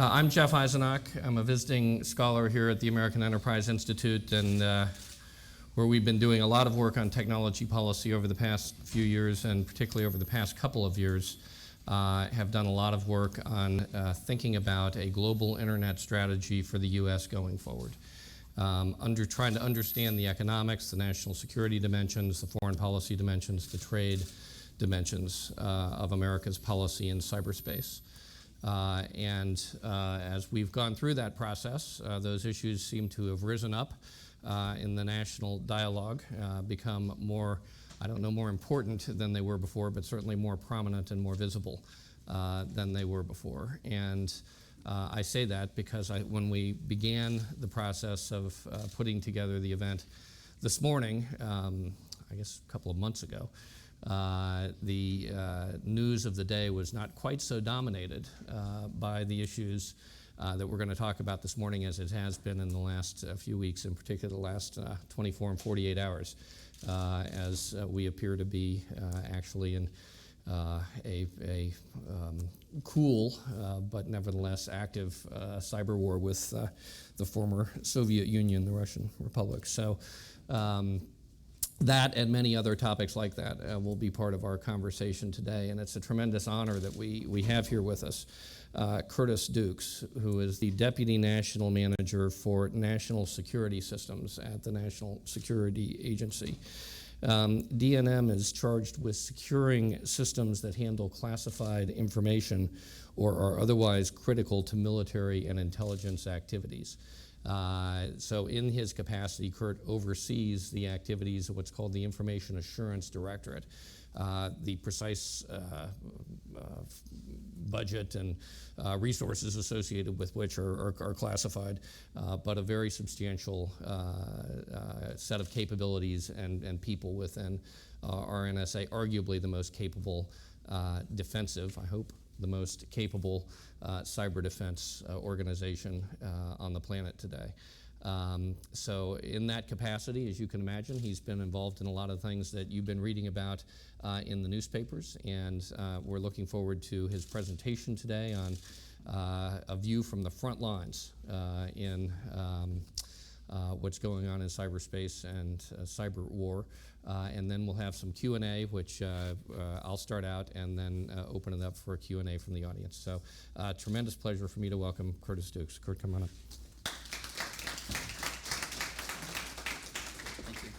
I'm Jeff Eisenach. I'm a visiting scholar here at the American Enterprise Institute, and where we've been doing a lot of work on technology policy over the past few years, and particularly over the past couple of years, have done a lot of work on thinking about a global internet strategy for the U.S. going forward. Trying to understand the economics, the national security dimensions, the foreign policy dimensions, the trade dimensions of America's policy in cyberspace. As we've gone through that process, those issues seem to have risen up in the national dialogue, become more, I don't know, more important than they were before, but certainly more prominent and more visible than they were before. And I say that because when we began the process of putting together the event this morning, I guess a couple of months ago, the news of the day was not quite so dominated by the issues that we're going to talk about this morning as it has been in the last few weeks, in particular the last 24 and 48 hours, as we appear to be actually in a cool but nevertheless active cyber war with the former Soviet Union, the Russian Republic. So that and many other topics like that will be part of our conversation today, and it's a tremendous honor that we have here with us Curtis Dukes, who is the Deputy National Manager for National Security Systems at the National Security Agency. DNM is charged with securing systems that handle classified information or are otherwise critical to military and intelligence activities. So in his capacity, Curt oversees the activities of what's called the Information Assurance Directorate. The precise budget and resources associated with which are classified, but a very substantial set of capabilities and people within our NSA, arguably the most capable defensive, I hope, the most capable cyber defense organization on the planet today. So in that capacity, as you can imagine, he's been involved in a lot of things that you've been reading about in the newspapers, and we're looking forward to his presentation today on a view from the front lines in what's going on in cyberspace and cyber war. And then we'll have some Q&A, which I'll start out and then open it up for a Q&A from the audience. So tremendous pleasure for me to welcome Curtis Dukes. Curt, come on up. Thank you.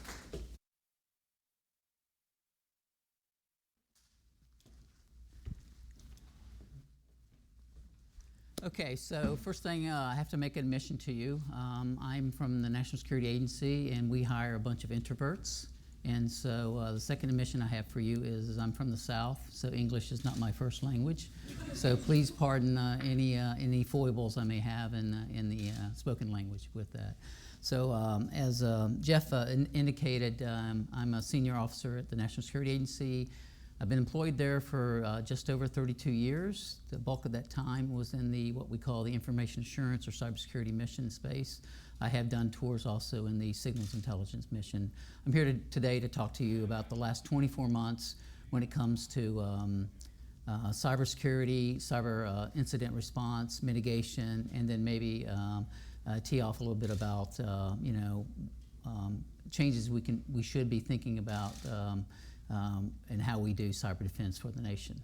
Okay, so first thing, I have to make an admission to you. I'm from the National Security Agency, and we hire a bunch of introverts. And so the second admission I have for you is I'm from the South, so English is not my first language. So please pardon any foibles I may have in the spoken language with that. So as Jeff indicated, I'm a senior officer at the National Security Agency. I've been employed there for just over 32 years. The bulk of that time was in what we call the information assurance or cybersecurity mission space. I have done tours also in the signals intelligence mission. I'm here today to talk to you about the last 24 months when it comes to cybersecurity, cyber incident response, mitigation, and then maybe tee off a little bit about changes we should be thinking about and how we do cyber defense for the nation.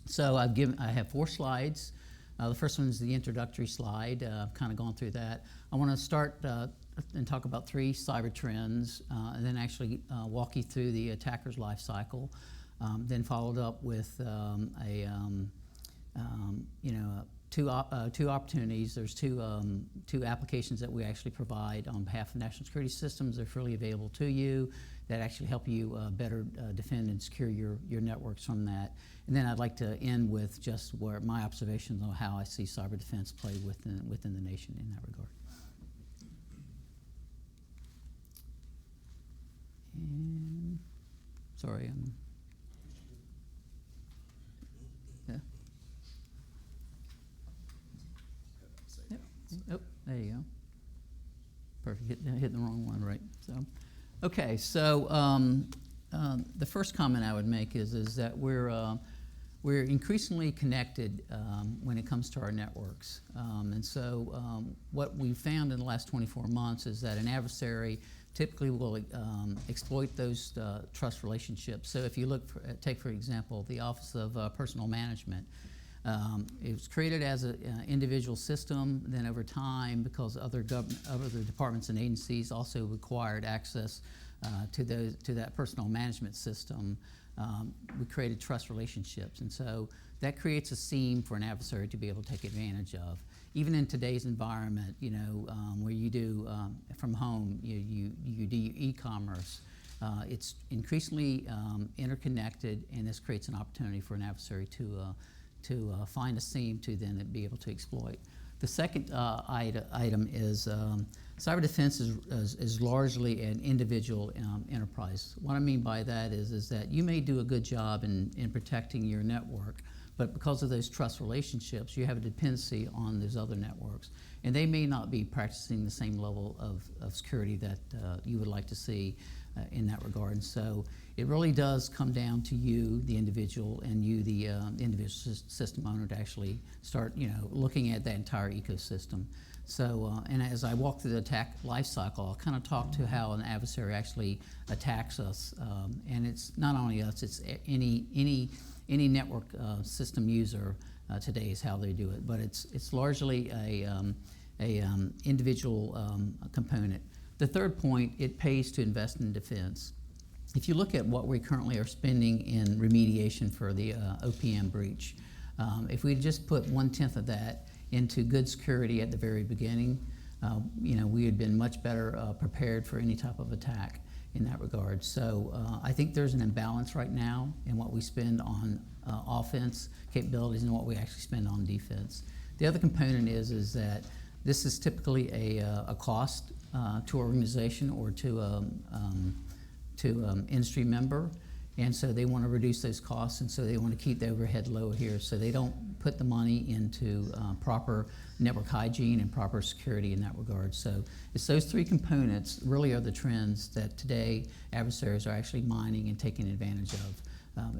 So I have 4 slides. The first one is the introductory slide. I've kind of gone through that. I want to start and talk about 3 cyber trends, and then actually walk you through the attacker's life cycle. Then followed up with two opportunities. There's two applications that we actually provide on behalf of national security systems. They're freely available to you that actually help you better defend and secure your networks from that. And then I'd like to end with just where my observations on how I see cyber defense played within the nation in that regard. And sorry, yeah. Yep. Oh, there you go. Perfect. Hit the wrong one, right? So, okay. So the first comment I would make is that we're we're increasingly connected when it comes to our networks. What we've found in the last 24 months is that an adversary typically will exploit those trust relationships. So if you take for example the Office of Personnel Management, it was created as an individual system. Then over time, because other departments and agencies also required access to that personnel management system, we created trust relationships. And so that creates a seam for an adversary to be able to take advantage of. Even in today's environment, where you do from home, you do e-commerce, it's increasingly interconnected, and this creates an opportunity for an adversary to find a seam to then be able to exploit. The second item is cyber defense is largely an individual enterprise. What I mean by that is that you may do a good job in protecting your network, but because of those trust relationships, you have a dependency on those other networks. And they may not be practicing the same level of security that you would like to see in that regard. And so it really does come down to you, the individual, and you, the individual system owner, to actually start looking at that entire ecosystem. So, and as I walk through the attack life cycle, I'll kind of talk to how an adversary actually attacks us. And it's not only us, it's any network system user today is how they do it. But it's largely a individual component. The third point, it pays to invest in defense. If you look at what we currently are spending in remediation for the OPM breach, if we just put 1/10 of that into good security at the very beginning, we had been much better prepared for any type of attack in that regard. So I think there's an imbalance right now in what we spend on offense capabilities and what we actually spend on defense. The other component is that this is typically a cost to organization or to industry member, and so they want to reduce those costs, and so they want to keep the overhead low here, so they don't put the money into proper network hygiene and proper security in that regard. So it's those three components really are the trends that today adversaries are actually mining and taking advantage of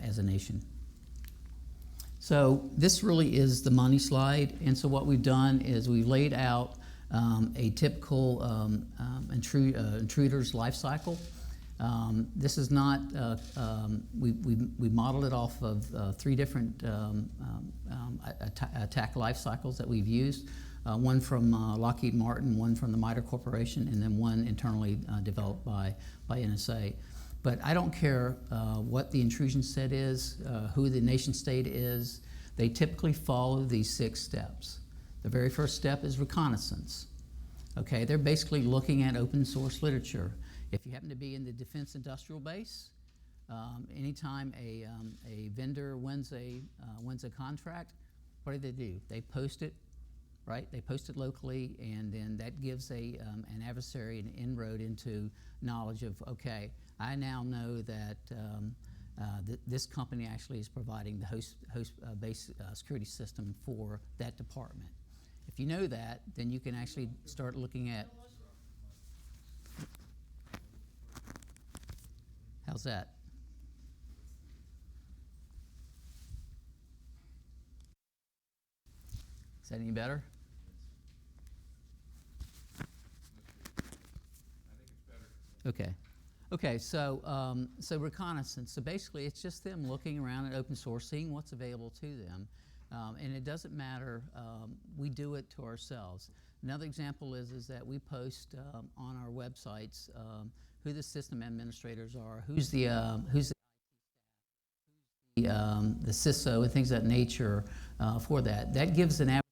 as a nation. So this really is the money slide, and so what we've done is we've laid out a typical intruder's life cycle. This is not, we modeled it off of three different attack life cycles that we've used. One from Lockheed Martin, one from the MITRE Corporation, and then one internally developed by NSA. But I don't care what the intrusion set is, who the nation state is, they typically follow these 6 steps. The very first step is reconnaissance. Okay, they're basically looking at open source literature. If you happen to be in the defense industrial base, anytime a vendor wins a contract, what do? They post it, right? They post it locally, and then that gives an adversary an inroad into knowledge of, okay, I now know that this company actually is providing the host-based security system for that department. If you know that, then you can actually start looking at. How's that? Is that any better? I think it's better. Okay. Okay, so reconnaissance. So basically, it's just them looking around at open source, seeing what's available to them. And it doesn't matter, we do it to ourselves. Another example is that we post on our websites who the system administrators are, who's the CISO, and things of that nature for that. That gives an adversary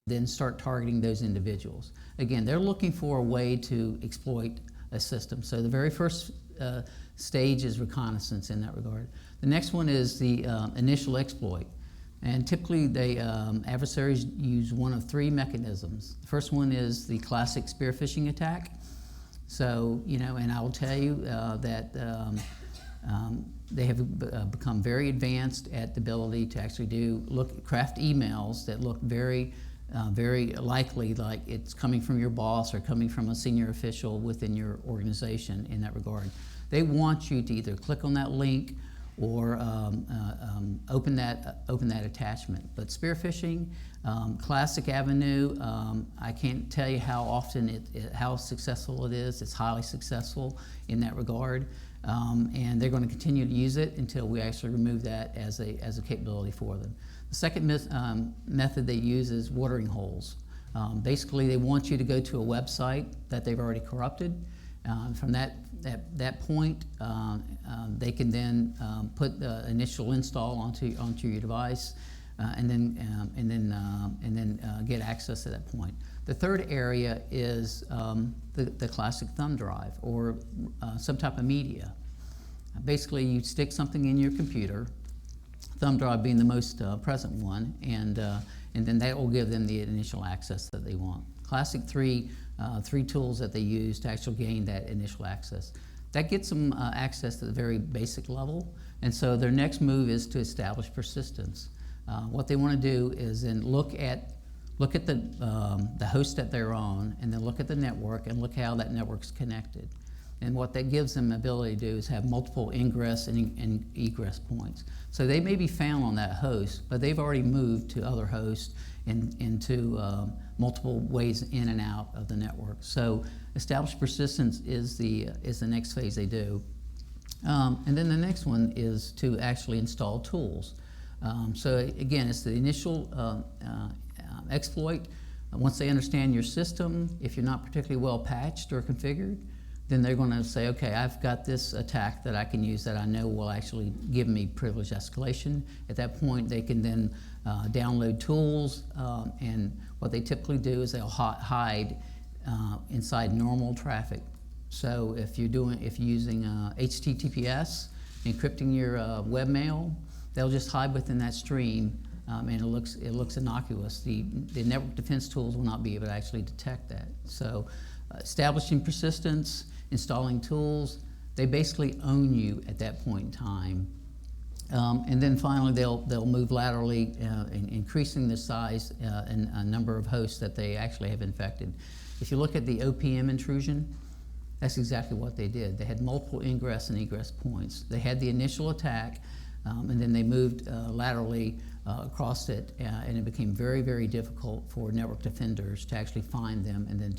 then start targeting those individuals. Again, they're looking for a way to exploit a system. So the very first stage is reconnaissance in that regard. The next one is the initial exploit. And typically, adversaries use one of 3 mechanisms. The first one is the classic spear phishing attack. So, and I will tell you that they have become very advanced at the ability to actually craft emails that look very likely like it's coming from your boss or coming from a senior official within your organization in that regard. They want you to either click on that link or open that attachment. But spear phishing, classic avenue. I can't tell you how often how successful it is. It's highly successful in that regard, and they're going to continue to use it until we actually remove that as a capability for them. The second method they use is watering holes. Basically, they want you to go to a website that they've already corrupted. From that point, they can then put the initial install onto your device, and then get access to that point. The third area is the classic thumb drive or some type of media. Basically, you stick something in your computer, thumb drive being the most present one, and then that will give them the initial access that they want. Classic three tools that they use to actually gain that initial access. That gets them access to the very basic level, and so their next move is to establish persistence. What they want to do is then look at the host that they're on, and then look at the network and look how that network's connected. And what that gives them the ability to do is have multiple ingress and egress points. So they may be found on that host, but they've already moved to other hosts into multiple ways in and out of the network. So establish persistence is the next phase they do. And then the next one is to actually install tools. So again, it's the initial exploit. Once they understand your system, if you're not particularly well patched or configured, then they're going to say, okay, I've got this attack that I can use that I know will actually give me privilege escalation. At that point, they can then download tools, and what they typically do is they'll hide inside normal traffic. So if you're using HTTPS, encrypting your webmail, they'll just hide within that stream, and it looks innocuous. The network defense tools will not be able to actually detect that. So establishing persistence, installing tools, they basically own you at that point in time. And then finally, they'll move laterally, increasing the size and a number of hosts that they actually have infected. If you look at the OPM intrusion, that's exactly what they did. They had multiple ingress and egress points. They had the initial attack, and then they moved laterally across it, and it became very, very difficult for network defenders to actually find them and then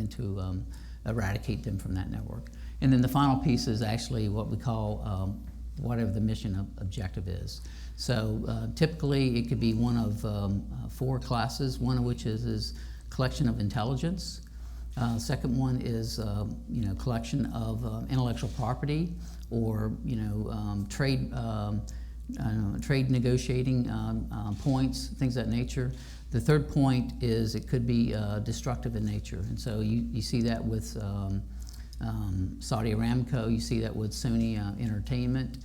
to eradicate them from that network. And then the final piece is actually what we call whatever the mission objective is. So typically it could be one of 4 classes, one of which is collection of intelligence. Second one is collection of intellectual property or trade negotiating points, things of that nature. The third point is it could be destructive in nature, and so you see that with Saudi Aramco, you see that with Sony Entertainment,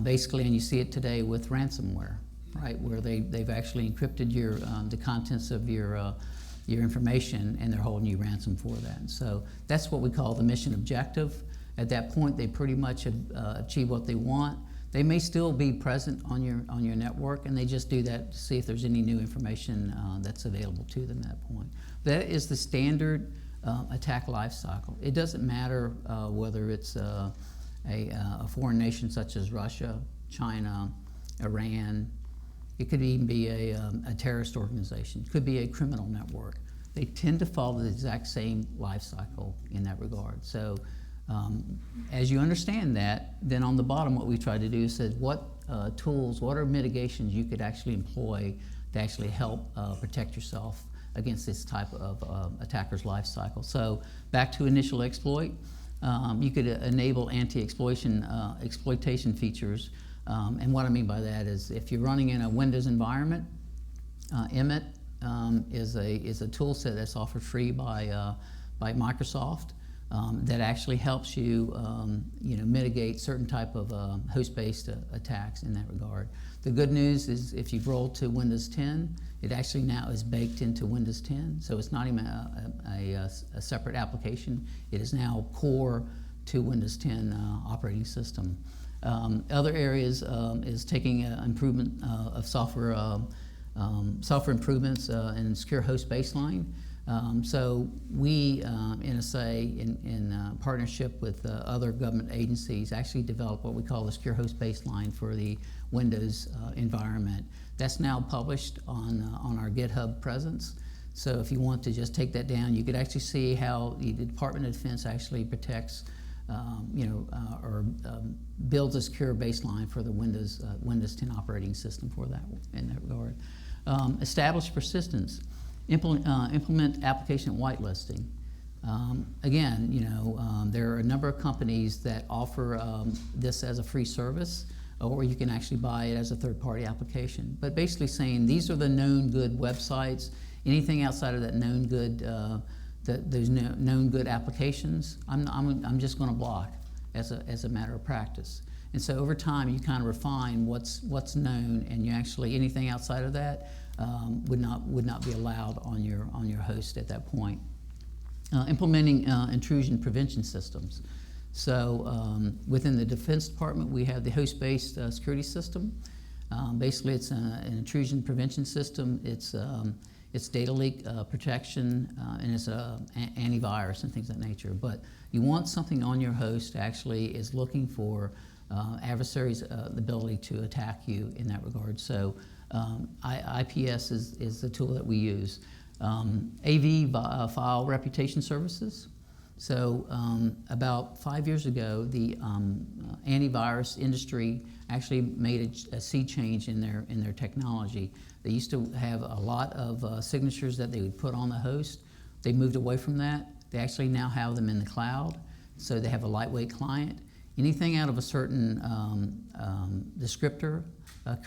basically, and you see it today with ransomware, right, where they've actually encrypted the contents of your information, and they're holding you ransom for that. And so that's what we call the mission objective. At that point, they pretty much have achieved what they want. They may still be present on your network, and they just do that to see if there's any new information that's available to them at that point. That is the standard attack life cycle. It doesn't matter whether it's a foreign nation such as Russia, China, Iran. It could even be a terrorist organization. It could be a criminal network. They tend to follow the exact same life cycle in that regard. So as you understand that, then on the bottom what we try to do is say what tools, what are mitigations you could actually employ to actually help protect yourself against this type of attacker's life cycle. So back to initial exploit, you could enable exploitation features. And what I mean by that is if you're running in a Windows environment, Emmet is a tool set that's offered free by Microsoft that actually helps you mitigate certain type of host-based attacks in that regard. The good news is if you've rolled to Windows 10, it actually now is baked into Windows 10, so it's not even a separate application. It is now core to Windows 10 operating system. Other areas is taking improvement of software improvements in secure host baseline. So we, NSA, in partnership with other government agencies, actually developed what we call the Secure Host Baseline for the Windows environment. That's now published on our GitHub presence. So if you want to just take that down, you could actually see how the Department of Defense actually protects, or builds a secure baseline for the Windows 10 operating system for that in that regard. Establish persistence. Implement application whitelisting. Again, there are a number of companies that offer this as a free service, or you can actually buy it as a third-party application. But basically saying these are the known good websites. Anything outside of that known good, those known good applications, I'm just going to block as a matter of practice. And so over time, you kind of refine what's known, and you actually anything outside of that would not be allowed on your host at that point. Implementing intrusion prevention systems. So within the Defense Department, we have the host-based security system. Basically, it's an intrusion prevention system. It's data leak protection, and it's antivirus and things of that nature. But you want something on your host actually is looking for adversaries' ability to attack you in that regard. So IPS is the tool that we use. AV file reputation services. So about 5 years ago, the antivirus industry actually made a sea change in their technology. They used to have a lot of signatures that they would put on the host. They moved away from that. They actually now have them in the cloud. So they have a lightweight client. Anything out of a certain descriptor,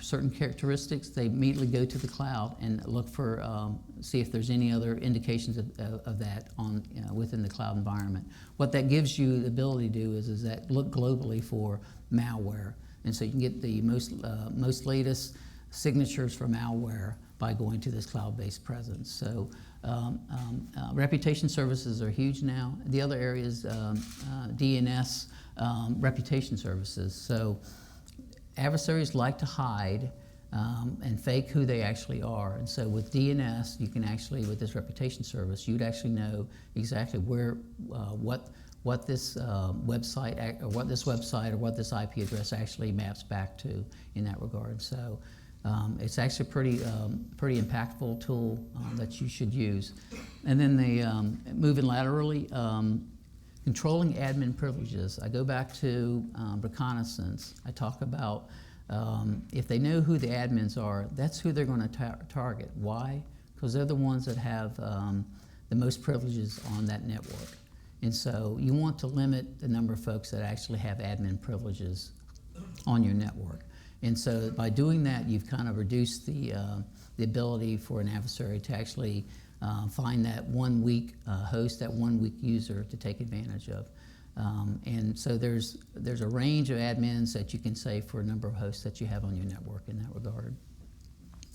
certain characteristics, they immediately go to the cloud and look for, see if there's any other indications of that on within the cloud environment. What that gives you the ability to do is that look globally for malware. And so you can get the most latest signatures for malware by going to this cloud-based presence. So reputation services are huge now. The other areas, DNS, reputation services. So adversaries like to hide and fake who they actually are. And so with DNS, you can actually, with this reputation service, you'd actually know exactly where, what this website, or what this website, or what this IP address actually maps back to in that regard. So it's actually a pretty impactful tool that you should use. And then the moving laterally, controlling admin privileges. I go back to Reconnaissance. I talk about if they know who the admins are, that's who they're going to target. Why? Because they're the ones that have the most privileges on that network. And so you want to limit the number of folks that actually have admin privileges on your network. And so by doing that, you've kind of reduced the ability for an adversary to actually find that one weak host, that one weak user to take advantage of. And so there's a range of admins that you can save for a number of hosts that you have on your network in that regard.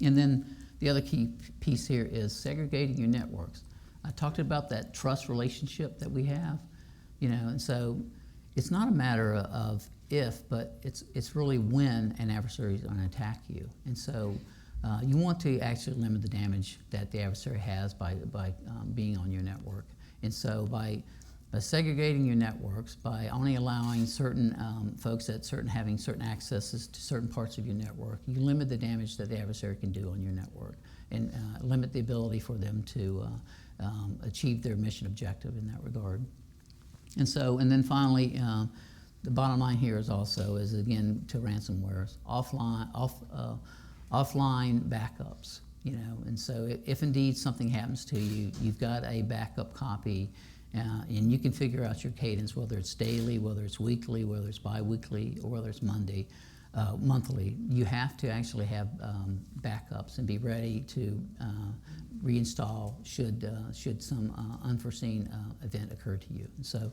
And then the other key piece here is segregating your networks. I talked about that trust relationship that we have, and so it's not a matter of if, but it's really when an adversary is going to attack you. And so you want to actually limit the damage that the adversary has by being on your network. And so by segregating your networks, by only allowing certain folks having certain accesses to certain parts of your network, you limit the damage that the adversary can do on your network, and limit the ability for them to achieve their mission objective in that regard. And then finally, the bottom line here is again to ransomwares, offline backups. And so if indeed something happens to you, you've got a backup copy, and you can figure out your cadence, whether it's daily, whether it's weekly, whether it's bi-weekly, or whether it's monthly. You have to actually have backups and be ready to reinstall should some unforeseen event occur to you. And so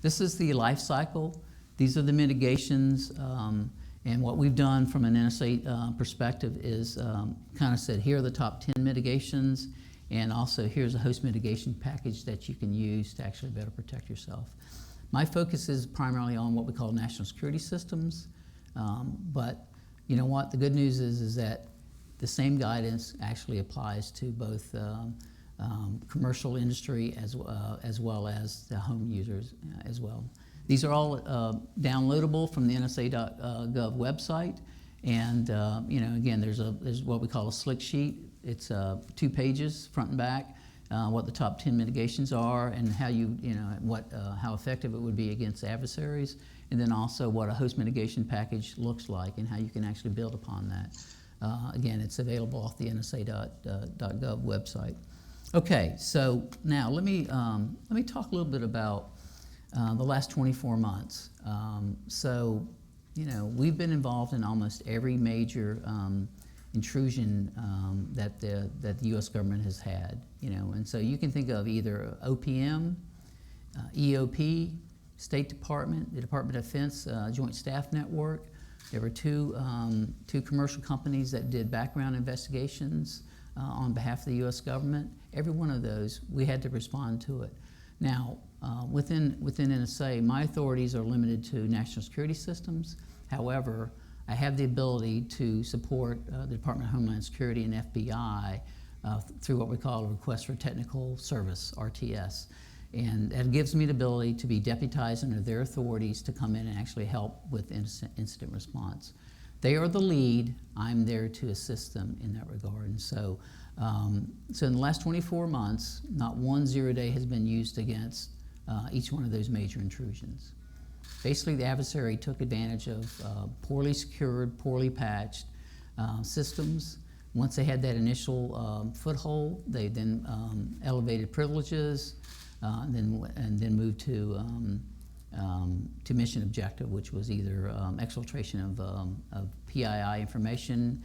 this is the life cycle. These are the mitigations. And what we've done from an NSA perspective is kind of said, here are the top 10 mitigations, and also here's a host mitigation package that you can use to actually better protect yourself. My focus is primarily on what we call national security systems, but you know what? The good news is that the same guidance actually applies to both commercial industry as well as the home users as well. These are all downloadable from the NSA.gov website, and again, there's what we call a slick sheet. It's 2 pages, front and back, what the top 10 mitigations are, and how how effective it would be against adversaries, and then also what a host mitigation package looks like and how you can actually build upon that. Again, it's available off the NSA.gov website. Okay, so now let me talk a little bit about the last 24 months. We've been involved in almost every major intrusion that the U.S. government has had. And so you can think of either OPM, EOP, State Department, the Department of Defense Joint Staff Network. There were two commercial companies that did background investigations on behalf of the U.S. government. Every one of those, we had to respond to it. Now, within NSA, my authorities are limited to national security systems. However, I have the ability to support the Department of Homeland Security and FBI through what we call a Request for Technical Service, RTS. And that gives me the ability to be deputized under their authorities to come in and actually help with incident response. They are the lead. I'm there to assist them in that regard. And so in the last 24 months, not one zero-day has been used against each one of those major intrusions. Basically, the adversary took advantage of poorly secured, poorly patched systems. Once they had that initial foothold, they then elevated privileges and then moved to mission objective, which was either exfiltration of PII information,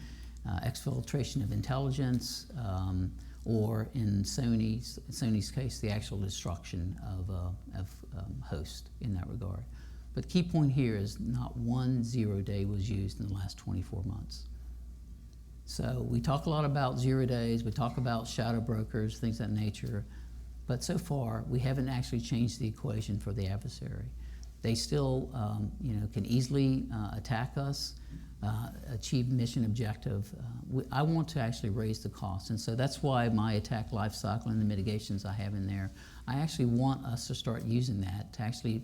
exfiltration of intelligence, or in Sony's case, the actual destruction of host in that regard. But the key point here is not one zero-day was used in the last 24 months. So we talk a lot about zero days, we talk about shadow brokers, things of that nature, but so far we haven't actually changed the equation for the adversary. They still can easily attack us, achieve mission objective. I want to actually raise the cost, and so that's why my attack life cycle and the mitigations I have in there, I actually want us to start using that to actually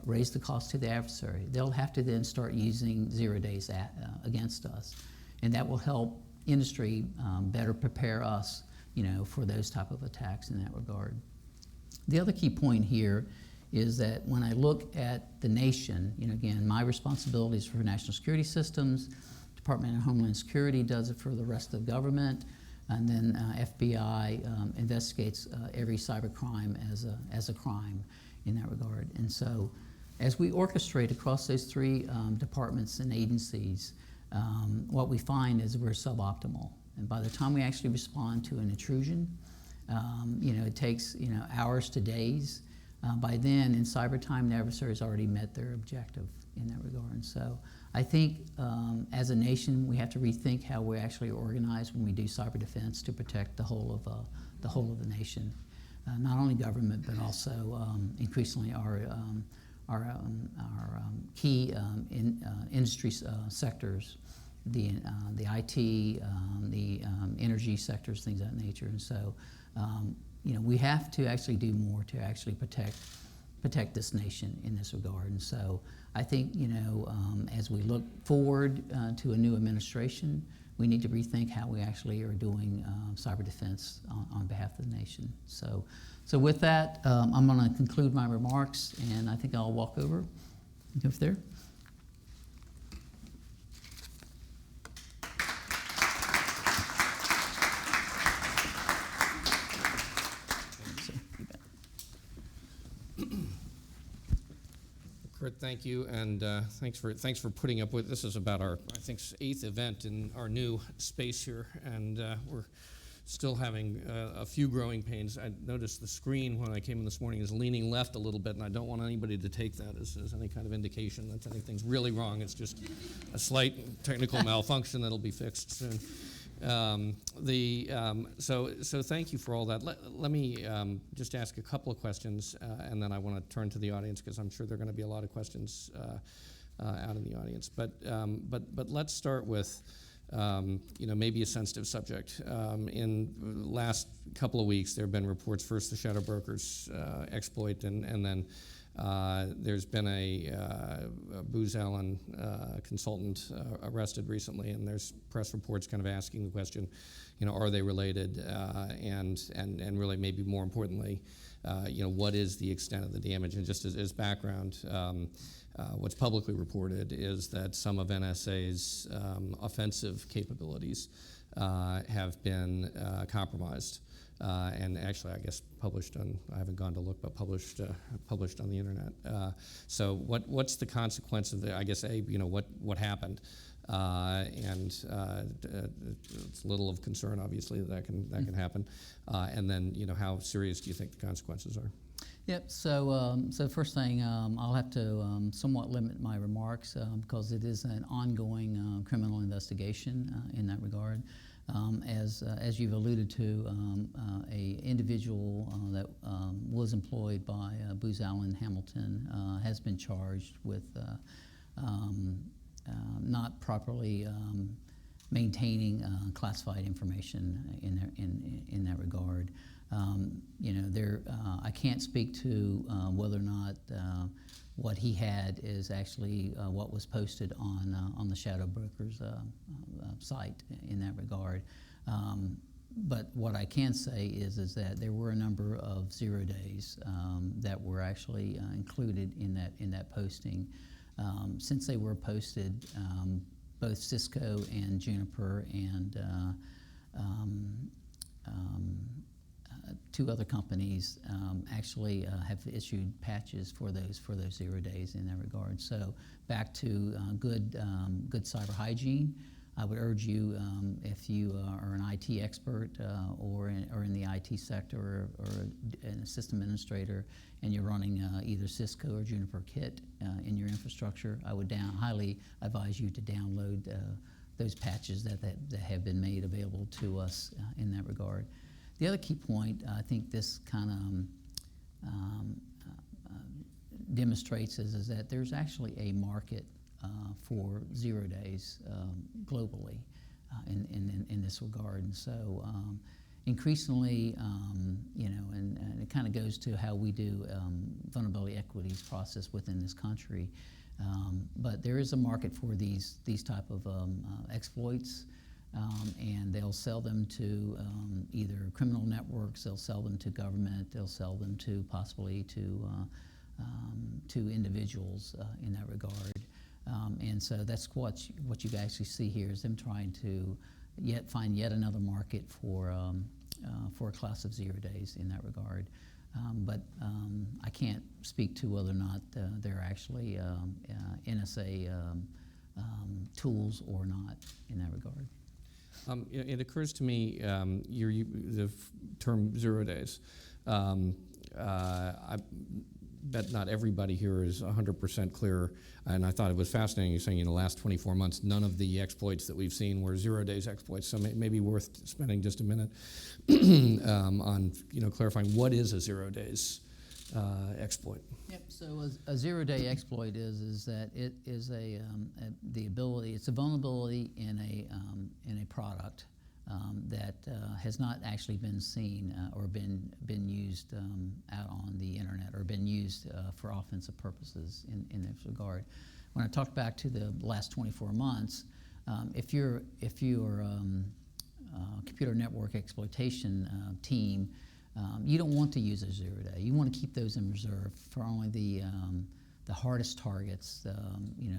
raise the cost to the adversary. They'll have to then start using zero days against us, and that will help industry better prepare us, for those type of attacks in that regard. The other key point here is that when I look at the nation, again, my responsibilities for national security systems, Department of Homeland Security does it for the rest of the government, and then FBI investigates every cybercrime as a crime in that regard. And so as we orchestrate across those 3 departments and agencies, what we find is we're suboptimal. And by the time we actually respond to an intrusion, it takes hours to days. By then, in cyber time, the adversary's already met their objective in that regard. And so I think as a nation, we have to rethink how we actually organize when we do cyber defense to protect the whole of the nation. Not only government, but also increasingly our key industry sectors, the IT, the energy sectors, things of that nature. And so we have to actually do more to actually protect this nation in this regard. And so I think, as we look forward to a new administration, we need to rethink how we actually are doing cyber defense on behalf of the nation. So with that, I'm going to conclude my remarks, and I think I'll walk over there. Curt, thank you, and thanks for putting up with this. Is about our, I think, 8th event in our new space here, and we're still having a few growing pains. I noticed the screen when I came in this morning is leaning left a little bit, and I don't want anybody to take that as any kind of indication that anything's really wrong. It's just a slight technical malfunction that'll be fixed soon. So thank you for all that. Let me just ask a couple of questions, and then I want to turn to the audience because I'm sure there are going to be a lot of questions out in the audience. But let's start with maybe a sensitive subject. In the last couple of weeks, there have been reports, first the shadow brokers exploit, and then there's been a Booz Allen consultant arrested recently, and there's press reports kind of asking the question, are they related? And really, maybe more importantly, what is the extent of the damage? And just as background, what's publicly reported is that some of NSA's offensive capabilities have been compromised. And actually, I guess published on, I haven't gone to look, but published on the internet. So what's the consequence of the, I guess, what happened? And it's little of concern, obviously, that can happen. And then, how serious do you think the consequences are? Yep. So first thing, I'll have to somewhat limit my remarks because it is an ongoing criminal investigation in that regard. As you've alluded to, a individual that was employed by Booz Allen Hamilton has been charged with not properly maintaining classified information in that regard. I can't speak to whether or not what he had is actually what was posted on the shadow brokers site in that regard. But what I can say is that there were a number of Zerodays that were actually included in that posting. Since they were posted, both Cisco and Juniper and two other companies actually have issued patches for those Zerodays in that regard. So back to good cyber hygiene. I would urge you, if you are an IT expert or in the IT sector or a system administrator, and you're running either Cisco or Juniper kit in your infrastructure, I would highly advise you to download those patches that have been made available to us in that regard. The other key point I think this kind of demonstrates is that there's actually a market for Zerodays globally in this regard. And so increasingly, and it kind of goes to how we do vulnerability equities process within this country. But there is a market for these type of exploits. And they'll sell them to either criminal networks, they'll sell them to government, they'll sell them to possibly to individuals in that regard. And so that's what you actually see here is them trying to find yet another market for a class of Zerodays in that regard. But I can't speak to whether or not they're actually NSA tools or not in that regard. It occurs to me, the term Zerodays. I bet not everybody here is 100% clear, and I thought it was fascinating you're saying in the last 24 months none of the exploits that we've seen were Zerodays exploits, so maybe worth spending just a minute on clarifying what is a Zerodays exploit. Yep. So a zero-day exploit is that it is the ability. It's a vulnerability in a product that has not actually been seen or been used out on the internet or been used for offensive purposes in this regard. When I talked back to the last 24 months, if you're computer network exploitation team. You don't want to use a zero-day. You want to keep those in reserve for only the hardest targets,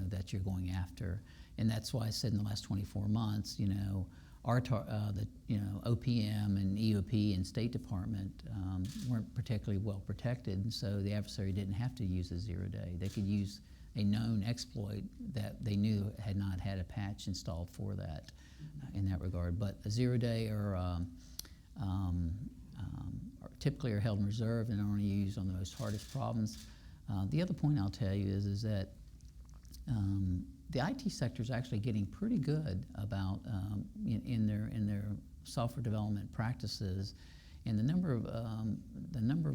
that you're going after, and that's why I said in the last 24 months, our OPM and EOP and State Department weren't particularly well protected, and so the adversary didn't have to use a zero-day. They could use a known exploit that they knew had not had a patch installed for that in that regard. But a zero-day typically are held in reserve and are only used on the most hardest problems. The other point I'll tell you is that the IT sector is actually getting pretty good about in their software development practices, and the number of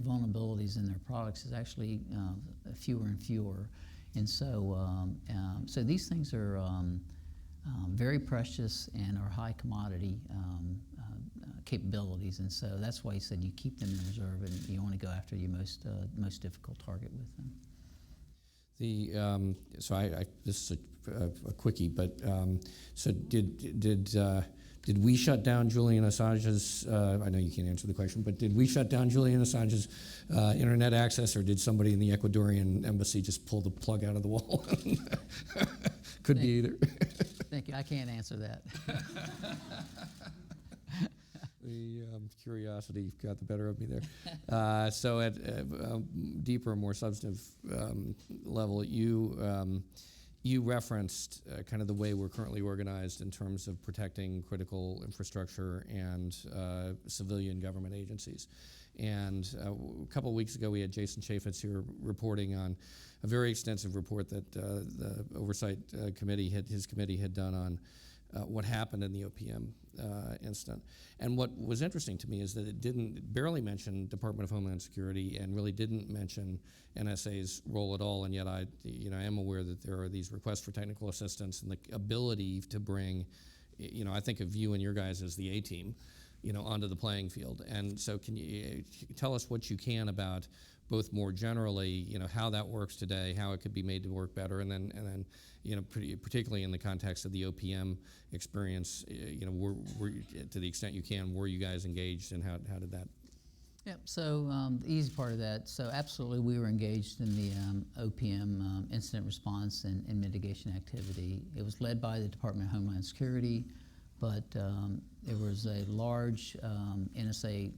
vulnerabilities in their products is actually fewer and fewer. And so so these things are very precious and are high commodity capabilities, and so that's why he said you keep them in reserve and you only go after your most difficult target with them. This is a quickie, but so did we shut down Julian Assange's? I know you can't answer the question, but did we shut down Julian Assange's internet access, or did somebody in the Ecuadorian embassy just pull the plug out of the wall? Could be either. Thank you. I can't answer that. The curiosity got the better of me there. So at a deeper, more substantive level, you referenced kind of the way we're currently organized in terms of protecting critical infrastructure and civilian government agencies. And a couple of weeks ago, we had Jason Chaffetz here reporting on a very extensive report that the Oversight Committee had done on what happened in the OPM incident. And what was interesting to me is that it barely mention Department of Homeland Security and really didn't mention NSA's role at all. And yet I am aware that there are these requests for technical assistance and the ability to bring, I think of you and your guys as the A-team, onto the playing field. And so can you tell us what you can about both more generally, how that works today, how it could be made to work better, and then particularly in the context of the OPM experience, were to the extent you can, were you guys engaged, and how did that? Yep. So the easy part of that. So absolutely, we were engaged in the OPM incident response and mitigation activity. It was led by the Department of Homeland Security, but there was a large NSA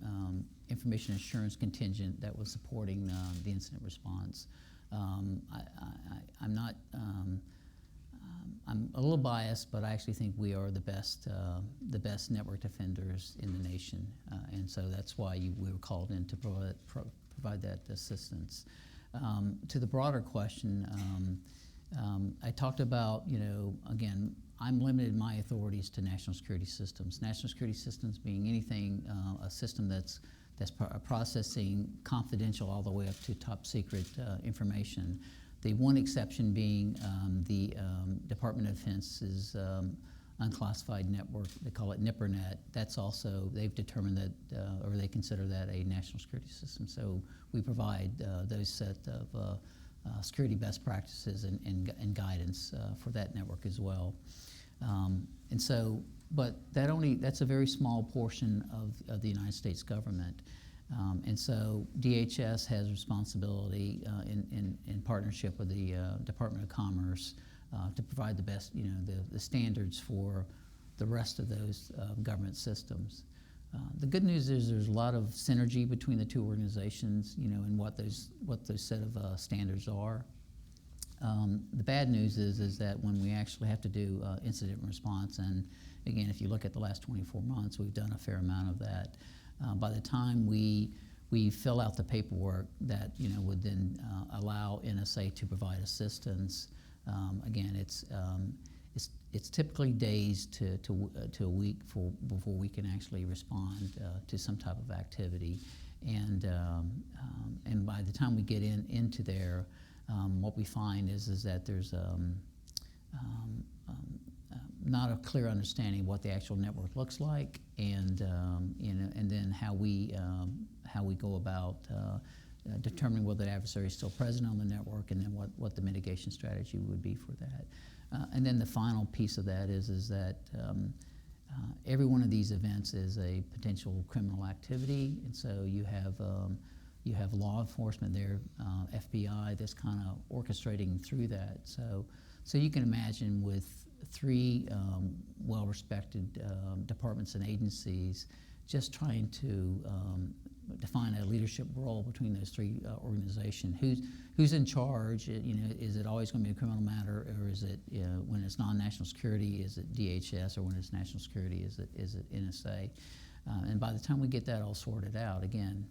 information assurance contingent that was supporting the incident response. I'm a little biased, but I actually think we are the best network defenders in the nation, and so that's why we were called in to provide that assistance. To the broader question, I talked about, again, I'm limited in my authorities to national security systems. National security systems being anything, a system that's processing confidential all the way up to top secret information. The one exception being the Department of Defense's unclassified network, they call it NIPRNet. That's also, they've determined that, or they consider that a national security system. So we provide those set of security best practices and guidance for that network as well. And so, but that's a very small portion of the United States government. And so DHS has responsibility in partnership with the Department of Commerce to provide the best, the standards for the rest of those government systems. The good news is there's a lot of synergy between the two organizations, and what those set of standards are. The bad news is that when we actually have to do incident response, and again, if you look at the last 24 months, we've done a fair amount of that. By the time we fill out the paperwork that would then allow NSA to provide assistance, again, it's typically days to a week before we can actually respond to some type of activity, and by the time we get into there, what we find is that there's not a clear understanding of what the actual network looks like, and then how we go about determining whether the adversary is still present on the network, and then what the mitigation strategy would be for that. And then the final piece of that is that every one of these events is a potential criminal activity, and so you have law enforcement there, FBI, that's kind of orchestrating through that. So you can imagine with three well-respected departments and agencies just trying to define a leadership role between those three organizations. Who's in charge? Is it always going to be a criminal matter, or is it when it's non-national security, is it DHS, or when it's national security, is it NSA? And by the time we get that all sorted out, again,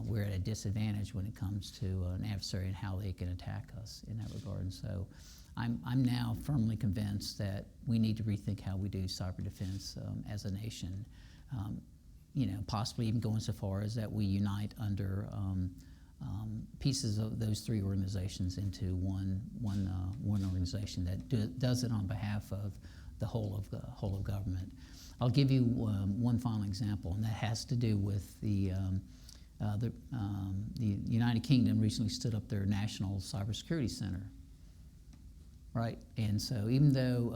we're at a disadvantage when it comes to an adversary and how they can attack us in that regard. And so I'm now firmly convinced that we need to rethink how we do cyber defense as a nation. Possibly even going so far as that we unite under pieces of those three organizations into one organization that does it on behalf of the whole of government. I'll give you one final example, and that has to do with the United Kingdom recently stood up their National Cybersecurity Center, right? And so even though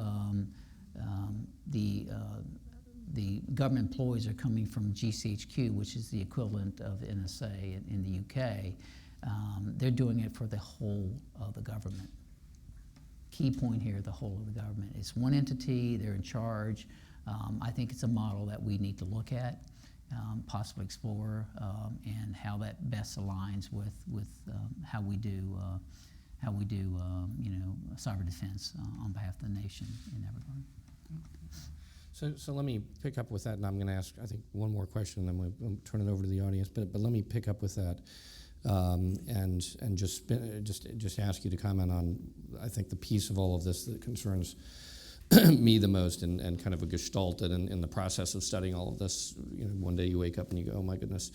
the government employees are coming from GCHQ, which is the equivalent of NSA in the UK, they're doing it for the whole of the government. Key point here, the whole of the government. It's one entity, they're in charge. I think it's a model that we need to look at, possibly explore, and how that best aligns with how we do cyber defense on behalf of the nation in that regard. So let me pick up with that, and I'm going to ask, I think, one more question, and then we'll turn it over to the audience. But let me pick up with that, and just ask you to comment on, I think, the piece of all of this that concerns me the most, and kind of a gestalt in the process of studying all of this. One day you wake up and you go, oh my goodness.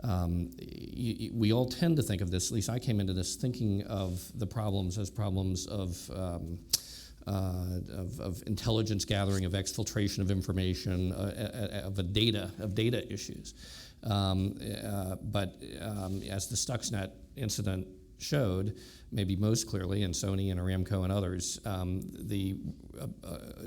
We all tend to think of this, at least I came into this thinking of the problems as problems of intelligence gathering, of exfiltration of information, of data issues. But as the Stuxnet incident showed, maybe most clearly, and Sony and Aramco and others, the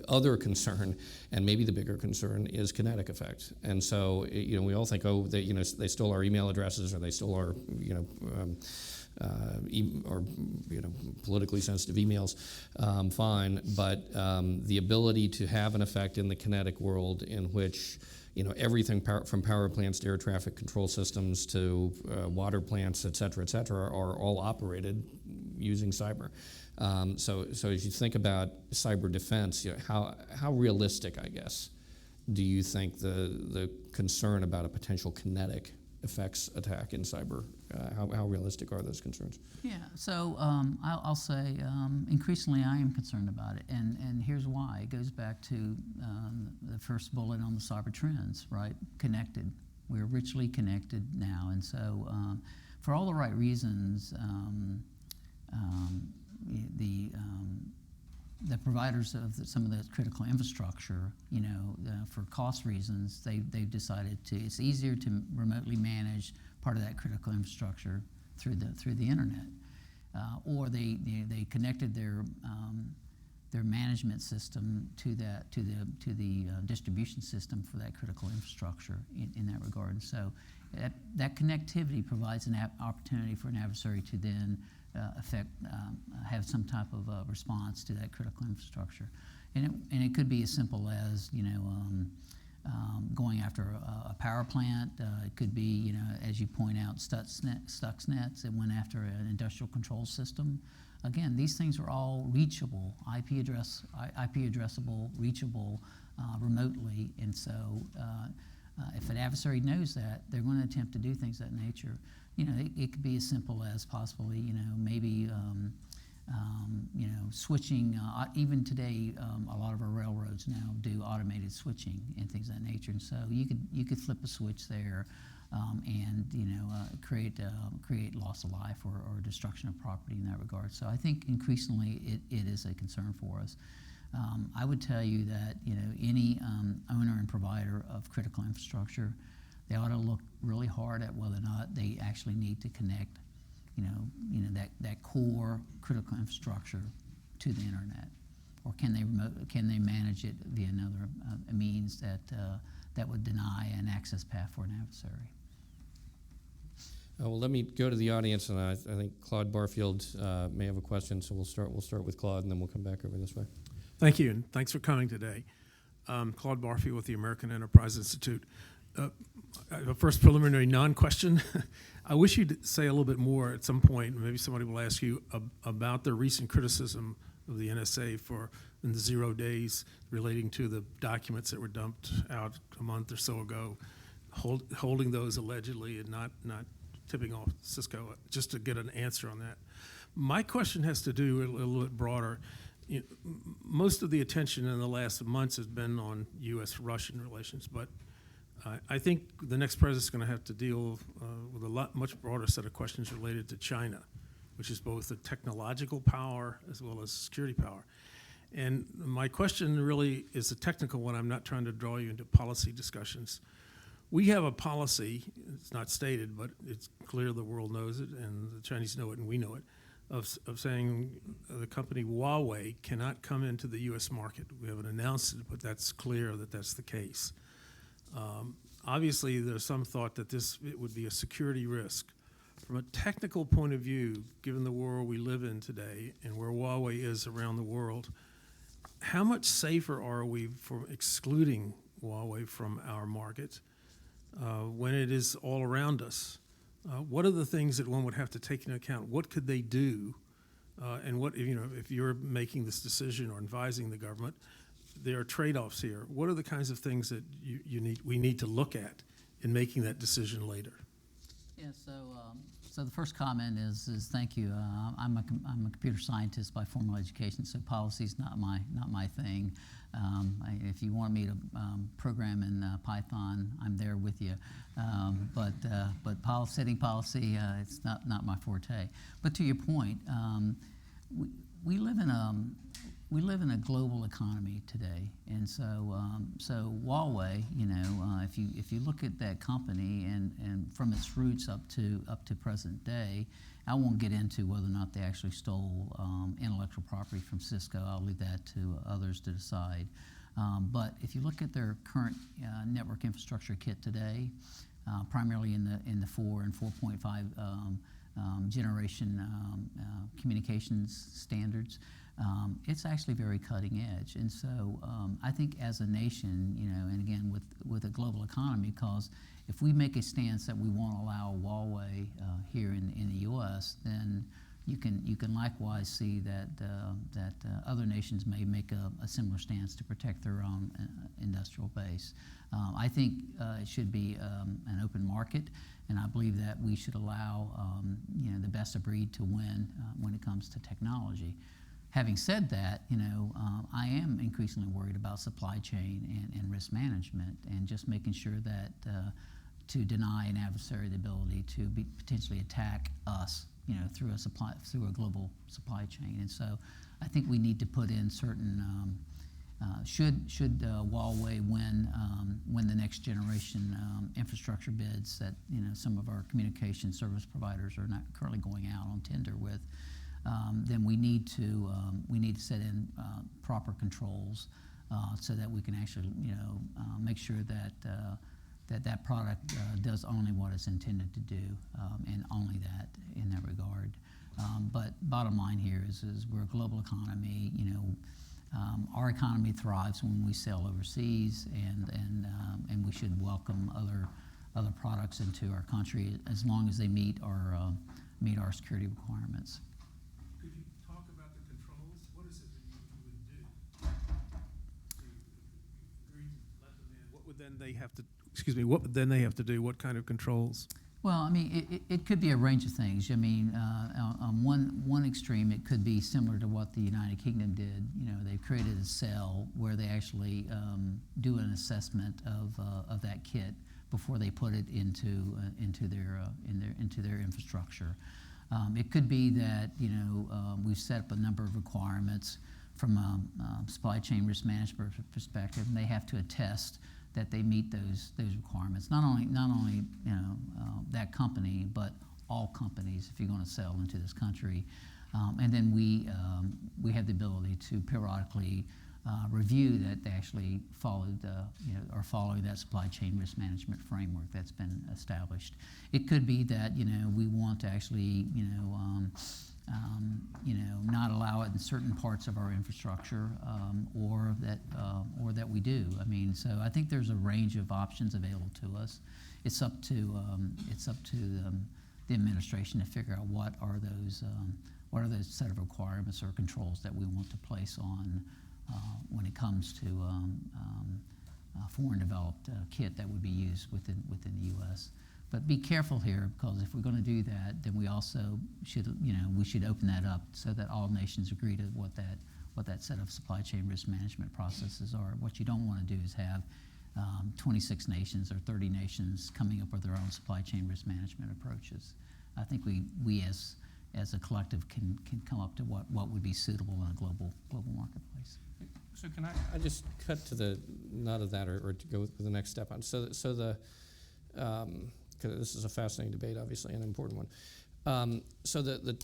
other concern, and maybe the bigger concern, is kinetic effect. And so, we all think, oh, they stole our email addresses, or they stole our, politically sensitive emails. Fine, but the ability to have an effect in the kinetic world, in which everything from power plants to air traffic control systems to water plants, et cetera, are all operated using cyber. So as you think about cyber defense, how realistic, I guess, do you think the concern about a potential kinetic effects attack in cyber, how realistic are those concerns? Yeah, so I'll say increasingly I am concerned about it, and here's why. It goes back to the first bullet on the cyber trends, right? Connected. We're richly connected now, and so for all the right reasons, the providers of some of the critical infrastructure, for cost reasons, they've decided it's easier to remotely manage part of that critical infrastructure through the internet, or they connected their management system to the distribution system for that critical infrastructure in that regard. And so that connectivity provides an opportunity for an adversary to then have some type of response to that critical infrastructure, and it could be as simple as going after a power plant. It could be, as you point out, Stuxnet. It went after an industrial control system. Again, these things are all reachable, IP addressable, reachable remotely, and so if an adversary knows that, they're going to attempt to do things of that nature. It could be as simple as possibly, maybe, switching. Even today, a lot of our railroads now do automated switching and things of that nature. And so you could flip a switch there, and create loss of life or destruction of property in that regard. So I think increasingly it is a concern for us. I would tell you that any owner and provider of critical infrastructure, they ought to look really hard at whether or not they actually need to connect, that core critical infrastructure to the internet, or can they manage it via another means that would deny an access path for an adversary. Well, let me go to the audience, and I think Claude Barfield may have a question, so we'll start with Claude, and then we'll come back over this way. Thank you, and thanks for coming today. Claude Barfield with the American Enterprise Institute. A first preliminary non-question. I wish you'd say a little bit more at some point, maybe somebody will ask you, about the recent criticism of the NSA in the Zerodays relating to the documents that were dumped out a month or so ago, holding those allegedly and not tipping off Cisco, just to get an answer on that. My question has to do a little bit broader. Most of the attention in the last months has been on U.S.-Russian relations, but I think the next president's going to have to deal with a much broader set of questions related to China, which is both a technological power as well as security power. And my question really is a technical one. I'm not trying to draw you into policy discussions. We have a policy, it's not stated, but it's clear the world knows it, and the Chinese know it, and we know it, of saying the company Huawei cannot come into the U.S. market. We haven't announced it, but that's clear that that's the case. Obviously, there's some thought that it would be a security risk. From a technical point of view, given the world we live in today and where Huawei is around the world, how much safer are we for excluding Huawei from our market when it is all around us? What are the things that one would have to take into account? What could they do? And what, if you're making this decision or advising the government, there are trade-offs here. What are the kinds of things that we need to look at in making that decision later? Yeah, so the first comment is thank you. I'm a computer scientist by formal education, so policy's not my thing. If you want me to program in Python, I'm there with you. But setting policy, it's not my forte. But to your point, we live in a global economy today, and so Huawei, if you look at that company and from its roots up to present day, I won't get into whether or not they actually stole intellectual property from Cisco. I'll leave that to others to decide. But if you look at their current network infrastructure kit today, primarily in the 4 and 4.5 generation communications standards. It's actually very cutting edge, and so I think as a nation, and again with a global economy, because if we make a stance that we won't allow Huawei here in the U.S., then you can likewise see that other nations may make a similar stance to protect their own industrial base. I think it should be an open market, and I believe that we should allow the best of breed to win when it comes to technology. Having said that, I am increasingly worried about supply chain and risk management, and just making sure that to deny an adversary the ability to potentially attack us, through a global supply chain. And so, I think we need to put in certain. Should Huawei win the next generation infrastructure bids that some of our communication service providers are not currently going out on tender with. Then we need to set in proper controls so that we can actually make sure that that product does only what it's intended to do, and only that in that regard. But bottom line here is we're a global economy. Our economy thrives when we sell overseas, and we should welcome other products into our country as long as they meet our security requirements. Could you talk about the controls? What is it that you would do to agree to let them in? What would then they have to? What would then they have to do? What kind of controls? Well, I mean, it could be a range of things. I mean, on one extreme, it could be similar to what the United Kingdom did. They've created a cell where they actually do an assessment of that kit before they put it into their infrastructure. It could be that we've set up a number of requirements from a supply chain risk management perspective, and they have to attest that they meet those requirements. Not only that company, but all companies if you're going to sell into this country. And then we have the ability to periodically review that they actually are following that supply chain risk management framework that's been established. It could be that we want to actually not allow it in certain parts of our infrastructure, or that we do. I mean, so I think there's a range of options available to us. It's up to the administration to figure out what are those set of requirements or controls that we want to place on when it comes to foreign developed kit that would be used within the U.S. But be careful here, because if we're going to do that, then we also should open that up so that all nations agree to what that set of supply chain risk management processes are. What you don't want to do is have 26 nations or 30 nations coming up with their own supply chain risk management approaches. I think we as as a collective can come up to what would be suitable in a global marketplace. So can I just cut to the nut of that, or to go with the next step on? So the 'cause this is a fascinating debate, obviously, and an important one. So the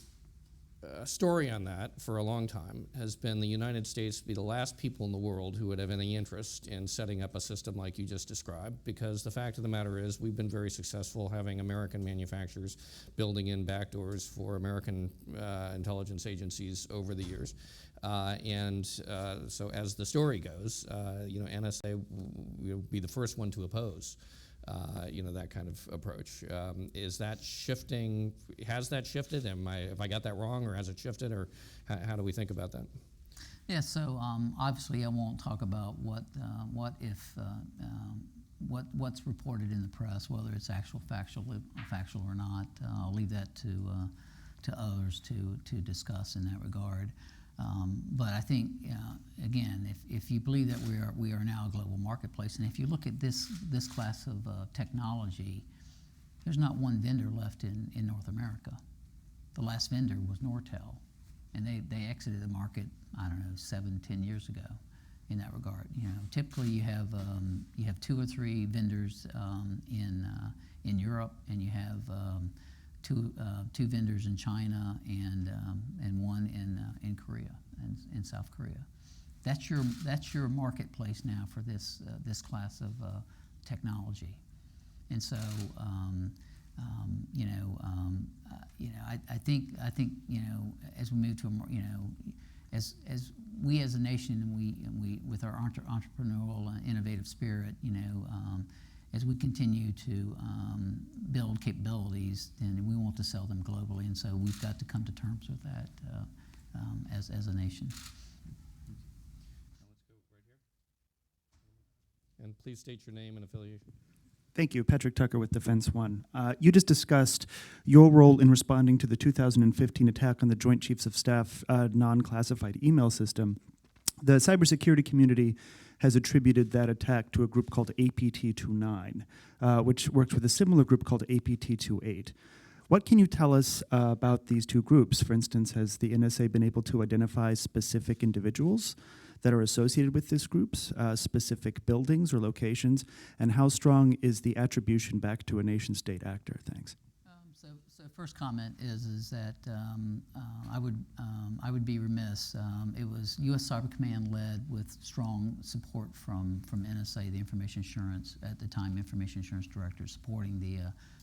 story on that for a long time has been the United States be the last people in the world who would have any interest in setting up a system like you just described, because the fact of the matter is we've been very successful having American manufacturers building in backdoors for American intelligence agencies over the years. So as the story goes, NSA will be the first one to oppose that kind of approach. Is that shifting? Has that shifted? Have I got that wrong, or has it shifted, or how do we think about that? Yeah. So obviously, I won't talk about what's reported in the press, whether it's factual or not. I'll leave that to others to discuss in that regard. But I think, again, if you believe that we are now a global marketplace, and if you look at this class of technology, there's not one vendor left in North America. The last vendor was Nortel, and they exited the market, I don't know, 7-10 years ago. In that regard, typically you have 2 or 3 vendors in Europe, and you have two vendors in China and one in Korea and South Korea. That's your marketplace now for this class of technology, and so I think as we move to a more as we as a nation and we with our entrepreneurial and innovative spirit, as we continue to build capabilities, then we want to sell them globally, and so we've got to come to terms with that as a nation. Now let's go right here. And please state your name and affiliation. Thank you. Patrick Tucker with Defense One. You just discussed your role in responding to the 2015 attack on the Joint Chiefs of Staff non-classified email system. The cybersecurity community has attributed that attack to a group called APT9, which works with a similar group called APT8. What can you tell us about these two groups? For instance, has the NSA been able to identify specific individuals that are associated with these groups, specific buildings or locations, and how strong is the attribution back to a nation-state actor? Thanks. So first comment is that I would be remiss. It was U.S. Cyber Command led with strong support from NSA, the Information Assurance at the time Information Assurance Director, supporting the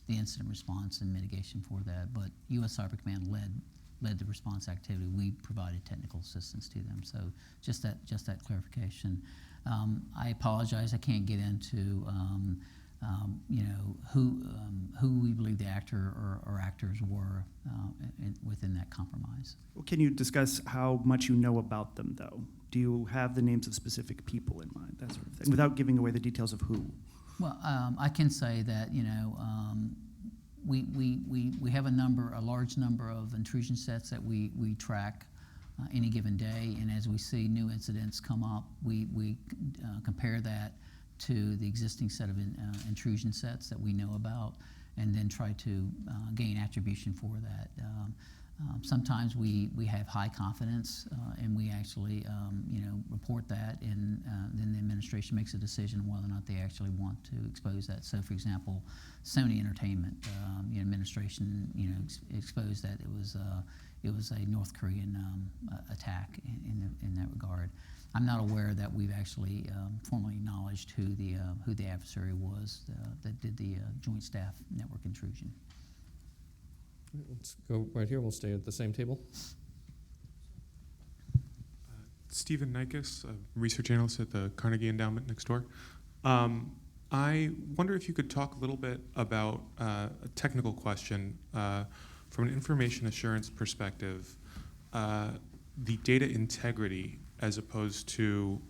incident response and mitigation for that. But U.S. Cyber Command led the response activity. We provided technical assistance to them. So just that clarification. I apologize. I can't get into who we believe the actor or actors were within that compromise. Well, can you discuss how much you know about them, though? Do you have the names of specific people in mind, that sort of thing, without giving away the details of who? Well, I can say that we have a large number of intrusion sets that we track any given day, and as we see new incidents come up, we compare that to the existing set of intrusion sets that we know about, and then try to gain attribution for that. Sometimes we have high confidence, and we actually report that, and then the administration makes a decision on whether or not they actually want to expose that. So, for example, Sony Entertainment, administration exposed that it was a North Korean attack in that regard. I'm not aware that we've actually formally acknowledged who the adversary was that did the Joint Staff Network intrusion. Let's go right here. We'll stay at the same table. Stephen Nikes, a research analyst at the Carnegie Endowment next door. I wonder if you could talk a little bit about a technical question from an information assurance perspective, the data integrity as opposed to,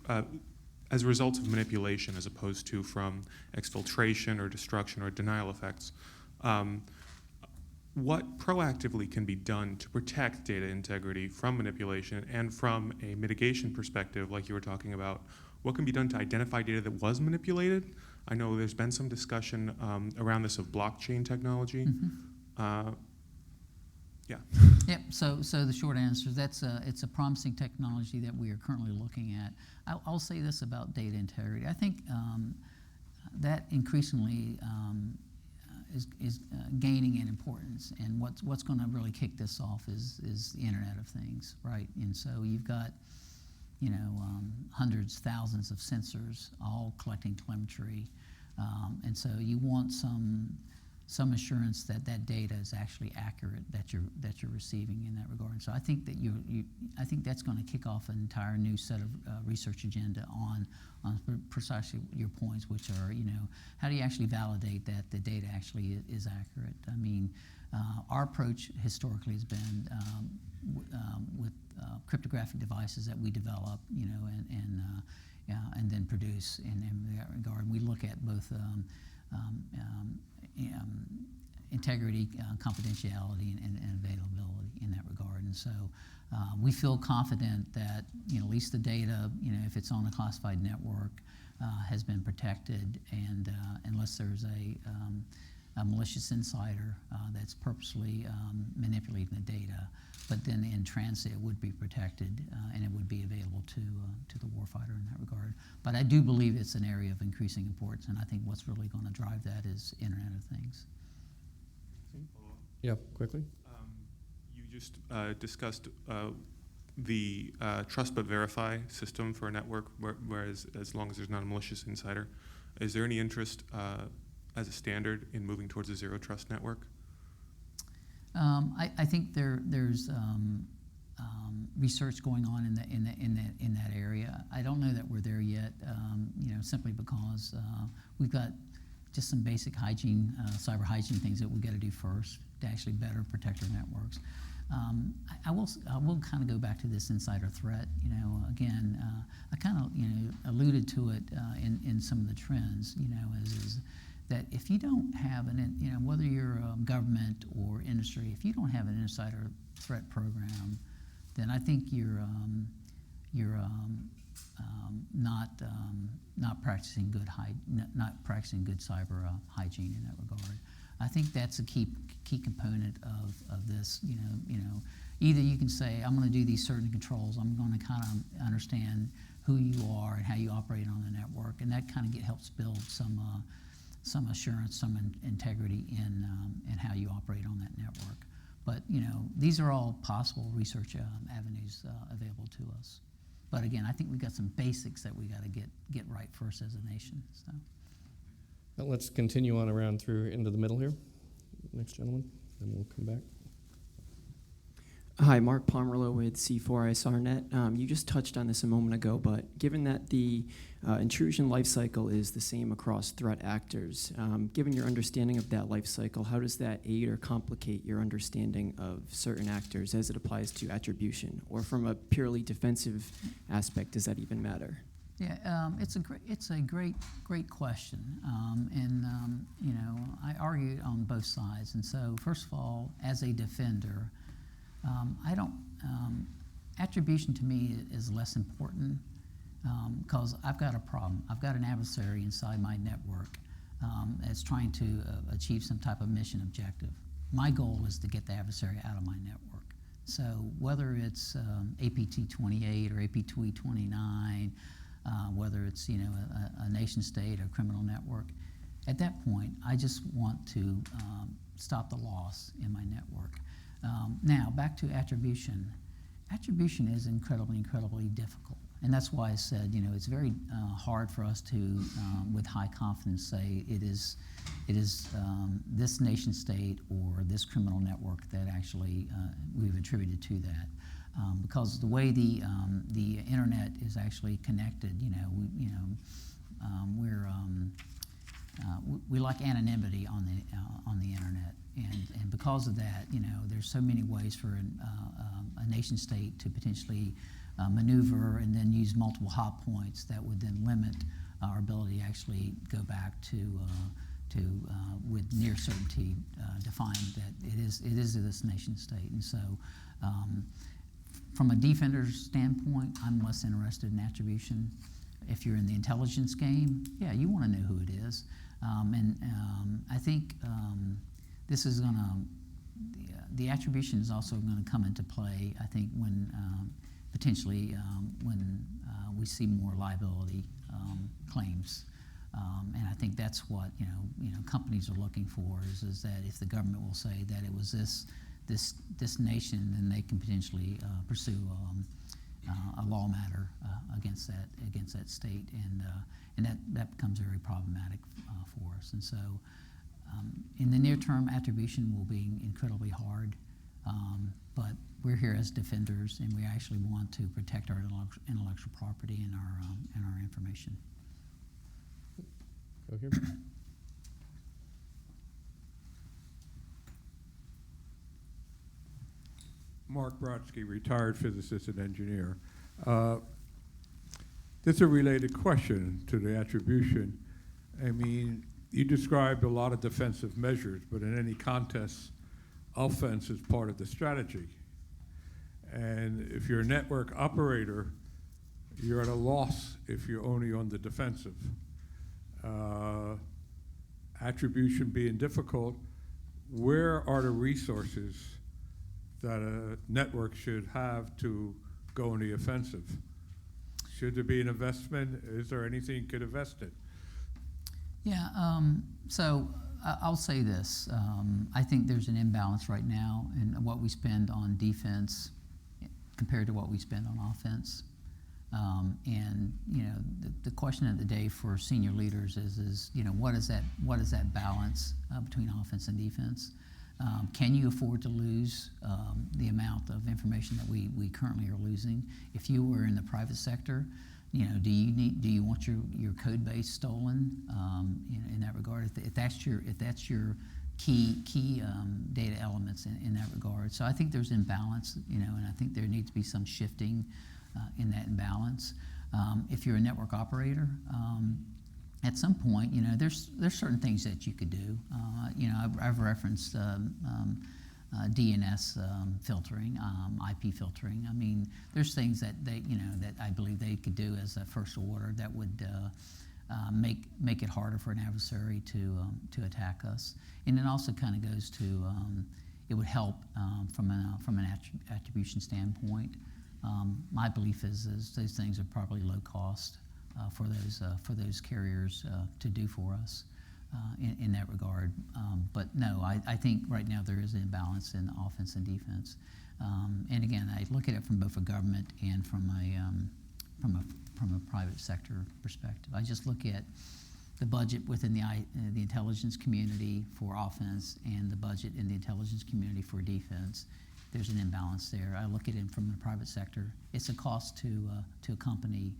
as a result of manipulation as opposed to from exfiltration or destruction or denial effects. What proactively can be done to protect data integrity from manipulation, and from a mitigation perspective, like you were talking about, what can be done to identify data that was manipulated? I know there's been some discussion around this of blockchain technology. Mm-hmm. Yeah. Yep. So the short answer is it's a promising technology that we are currently looking at. I'll say this about data integrity. I think that increasingly is gaining in importance, and what's going to really kick this off is the Internet of Things, right? And so you've got hundreds, thousands of sensors all collecting telemetry, and so you want some assurance that that data is actually accurate, that you're receiving in that regard. And so I think that I think that's going to kick off an entire new set of research agenda on precisely your points, which are how do you actually validate that the data actually is accurate? I mean, our approach historically has been with cryptographic devices that we develop, and then produce in that regard. We look at both integrity, confidentiality, and availability in that regard. And so we feel confident that at least the data, if it's on a classified network, has been protected, and unless there's a malicious insider that's purposely manipulating the data, but then in transit it would be protected and it would be available to the warfighter in that regard. But I do believe it's an area of increasing importance, and I think what's really going to drive that is Internet of Things. Yeah, quickly. You just discussed the trust but verify system for a network, whereas as long as there's not a malicious insider. Is there any interest as a standard in moving towards a zero trust network? I think there's research going on in that area. I don't know that we're there yet. Simply because we've got just some basic hygiene, cyber hygiene things that we've got to do first to actually better protect our networks. I will kind of go back to this insider threat. Again, I kind of alluded to it in some of the trends. Is that if you don't have whether you're a government or industry, if you don't have an insider threat program, then I think you're not practicing good cyber hygiene in that regard. I think that's a key component of this. Either you can say, I'm going to do these certain controls. I'm going to kind of understand who you are and how you operate on the network, and that kind of helps build some assurance, some integrity in how you operate on that network. But these are all possible research avenues available to us. But again, I think we've got some basics that we got to get right first as a nation. So. Well, let's continue on around through into the middle here. Next gentleman, and we'll come back. Hi, Mark Pomerleau with C4ISRNet. You just touched on this a moment ago, but given that the intrusion lifecycle is the same across threat actors, given your understanding of that lifecycle, how does that aid or complicate your understanding of certain actors as it applies to attribution? Or from a purely defensive aspect, does that even matter? Yeah, it's a great question, and I argue on both sides. And so, first of all, as a defender, attribution to me is less important because I've got a problem. I've got an adversary inside my network that's trying to achieve some type of mission objective. My goal is to get the adversary out of my network. So whether it's APT8 or APT9, whether it's a nation state or criminal network, at that point I just want to stop the loss in my network. Now, back to attribution. Attribution is incredibly difficult. And that's why I said, it's very hard for us to, with high confidence, say it is this nation state or this criminal network that actually we've attributed to that. Because the way the internet is actually connected, we like anonymity on the internet. And because of that, there's so many ways for a nation state to potentially maneuver and then use multiple hot points that would then limit our ability to actually go back to with near certainty define that it is this nation state. And so, from a defender's standpoint, I'm less interested in attribution. If you're in the intelligence game, yeah, you want to know who it is. I think this is going to the attribution is also going to come into play, I think, when potentially when we see more liability claims. And I think that's what companies are looking for is that if the government will say that it was this nation, then they can potentially pursue a law matter against that state, and that becomes very problematic for us. And so, in the near term, attribution will be incredibly hard, but we're here as defenders, and we actually want to protect our intellectual property and our information. Go here. Mark Brodsky, retired physicist and engineer. This is a related question to the attribution. I mean, you described a lot of defensive measures, but in any contest, offense is part of the strategy. And if you're a network operator, you're at a loss if you're only on the defensive. Attribution being difficult, where are the resources that a network should have to go on the offensive? Should there be an investment? Is there anything you could invest in? Yeah, so I'll say this. I think there's an imbalance right now in what we spend on defense compared to what we spend on offense. And the question of the day for senior leaders is what is that balance between offense and defense? Can you afford to lose the amount of information that we currently are losing? If you were in the private sector, do you want your code base stolen? In that regard, if that's your key data elements in that regard. So I think there's imbalance, and I think there needs to be some shifting in that imbalance. If you're a network operator, at some point, there's certain things that you could do. I've referenced DNS filtering, IP filtering. I mean, there's things that that I believe they could do as a first order that would make it harder for an adversary to attack us. And it also kind of goes to it would help from an attribution standpoint. My belief is those things are probably low cost for those carriers to do for us in that regard. But no, I think right now there is an imbalance in offense and defense. And again, I look at it from both a government and from a private sector perspective. I just look at the budget within the intelligence community for offense and the budget in the intelligence community for defense. There's an imbalance there. I look at it from the private sector. It's a cost to a company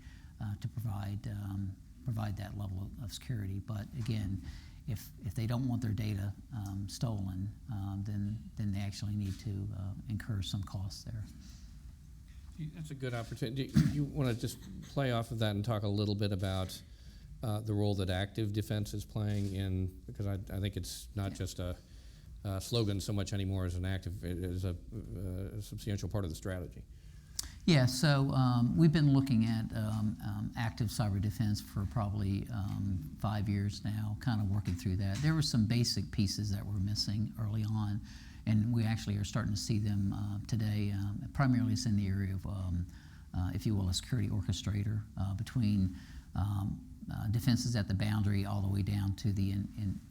to provide that level of security. But again, if they don't want their data stolen, then they actually need to incur some costs there. That's a good opportunity. You want to just play off of that and talk a little bit about the role that active defense is playing in, because I think it's not just a slogan so much anymore as an active, it is a substantial part of the strategy. Yeah, so we've been looking at active cyber defense for probably 5 years now, kind of working through that. There were some basic pieces that were missing early on, and we actually are starting to see them today. Primarily it's in the area of, if you will, a security orchestrator between defenses at the boundary all the way down to the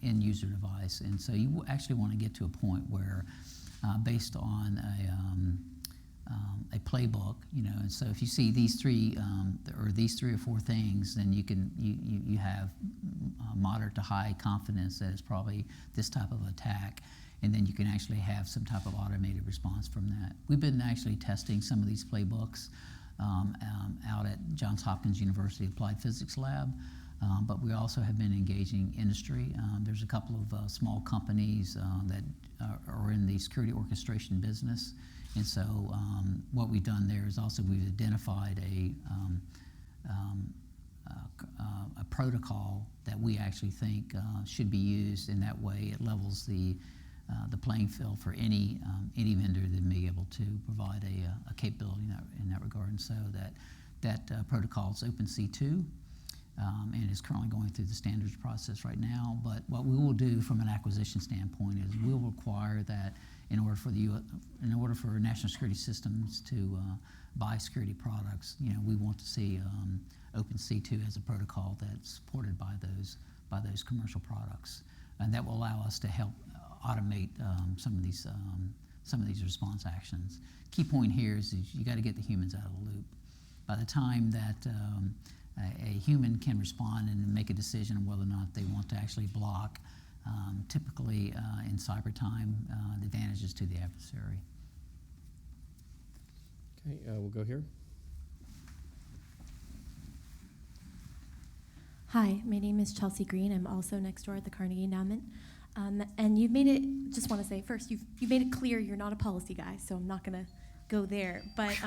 end user device. And so you actually want to get to a point where, based on a playbook, and so if you see these three or four things, then you have moderate to high confidence that it's probably this type of attack, and then you can actually have some type of automated response from that. We've been actually testing some of these playbooks out at Johns Hopkins University Applied Physics Lab, but we also have been engaging industry. There's a couple of small companies that are in the security orchestration business. And so what we've done there is also we've identified a protocol that we actually think should be used. In that way, it levels the playing field for any vendor that may be able to provide a capability in that regard. And so that protocol is OpenC2. And is currently going through the standards process right now. But what we will do from an acquisition standpoint is we'll require that in order for national security systems to buy security products, we want to see OpenC2 as a protocol that's supported by those commercial products, and that will allow us to help automate some of these response actions. Key point here is you got to get the humans out of the loop. By the time that a human can respond and make a decision on whether or not they want to actually block, typically in cyber time, the advantage is to the adversary. Okay, we'll go here. Hi, my name is Chelsea Green. I'm also next door at the Carnegie Endowment. And you've made it, just want to say first, you've made it clear you're not a policy guy, so I'm not going to go there. But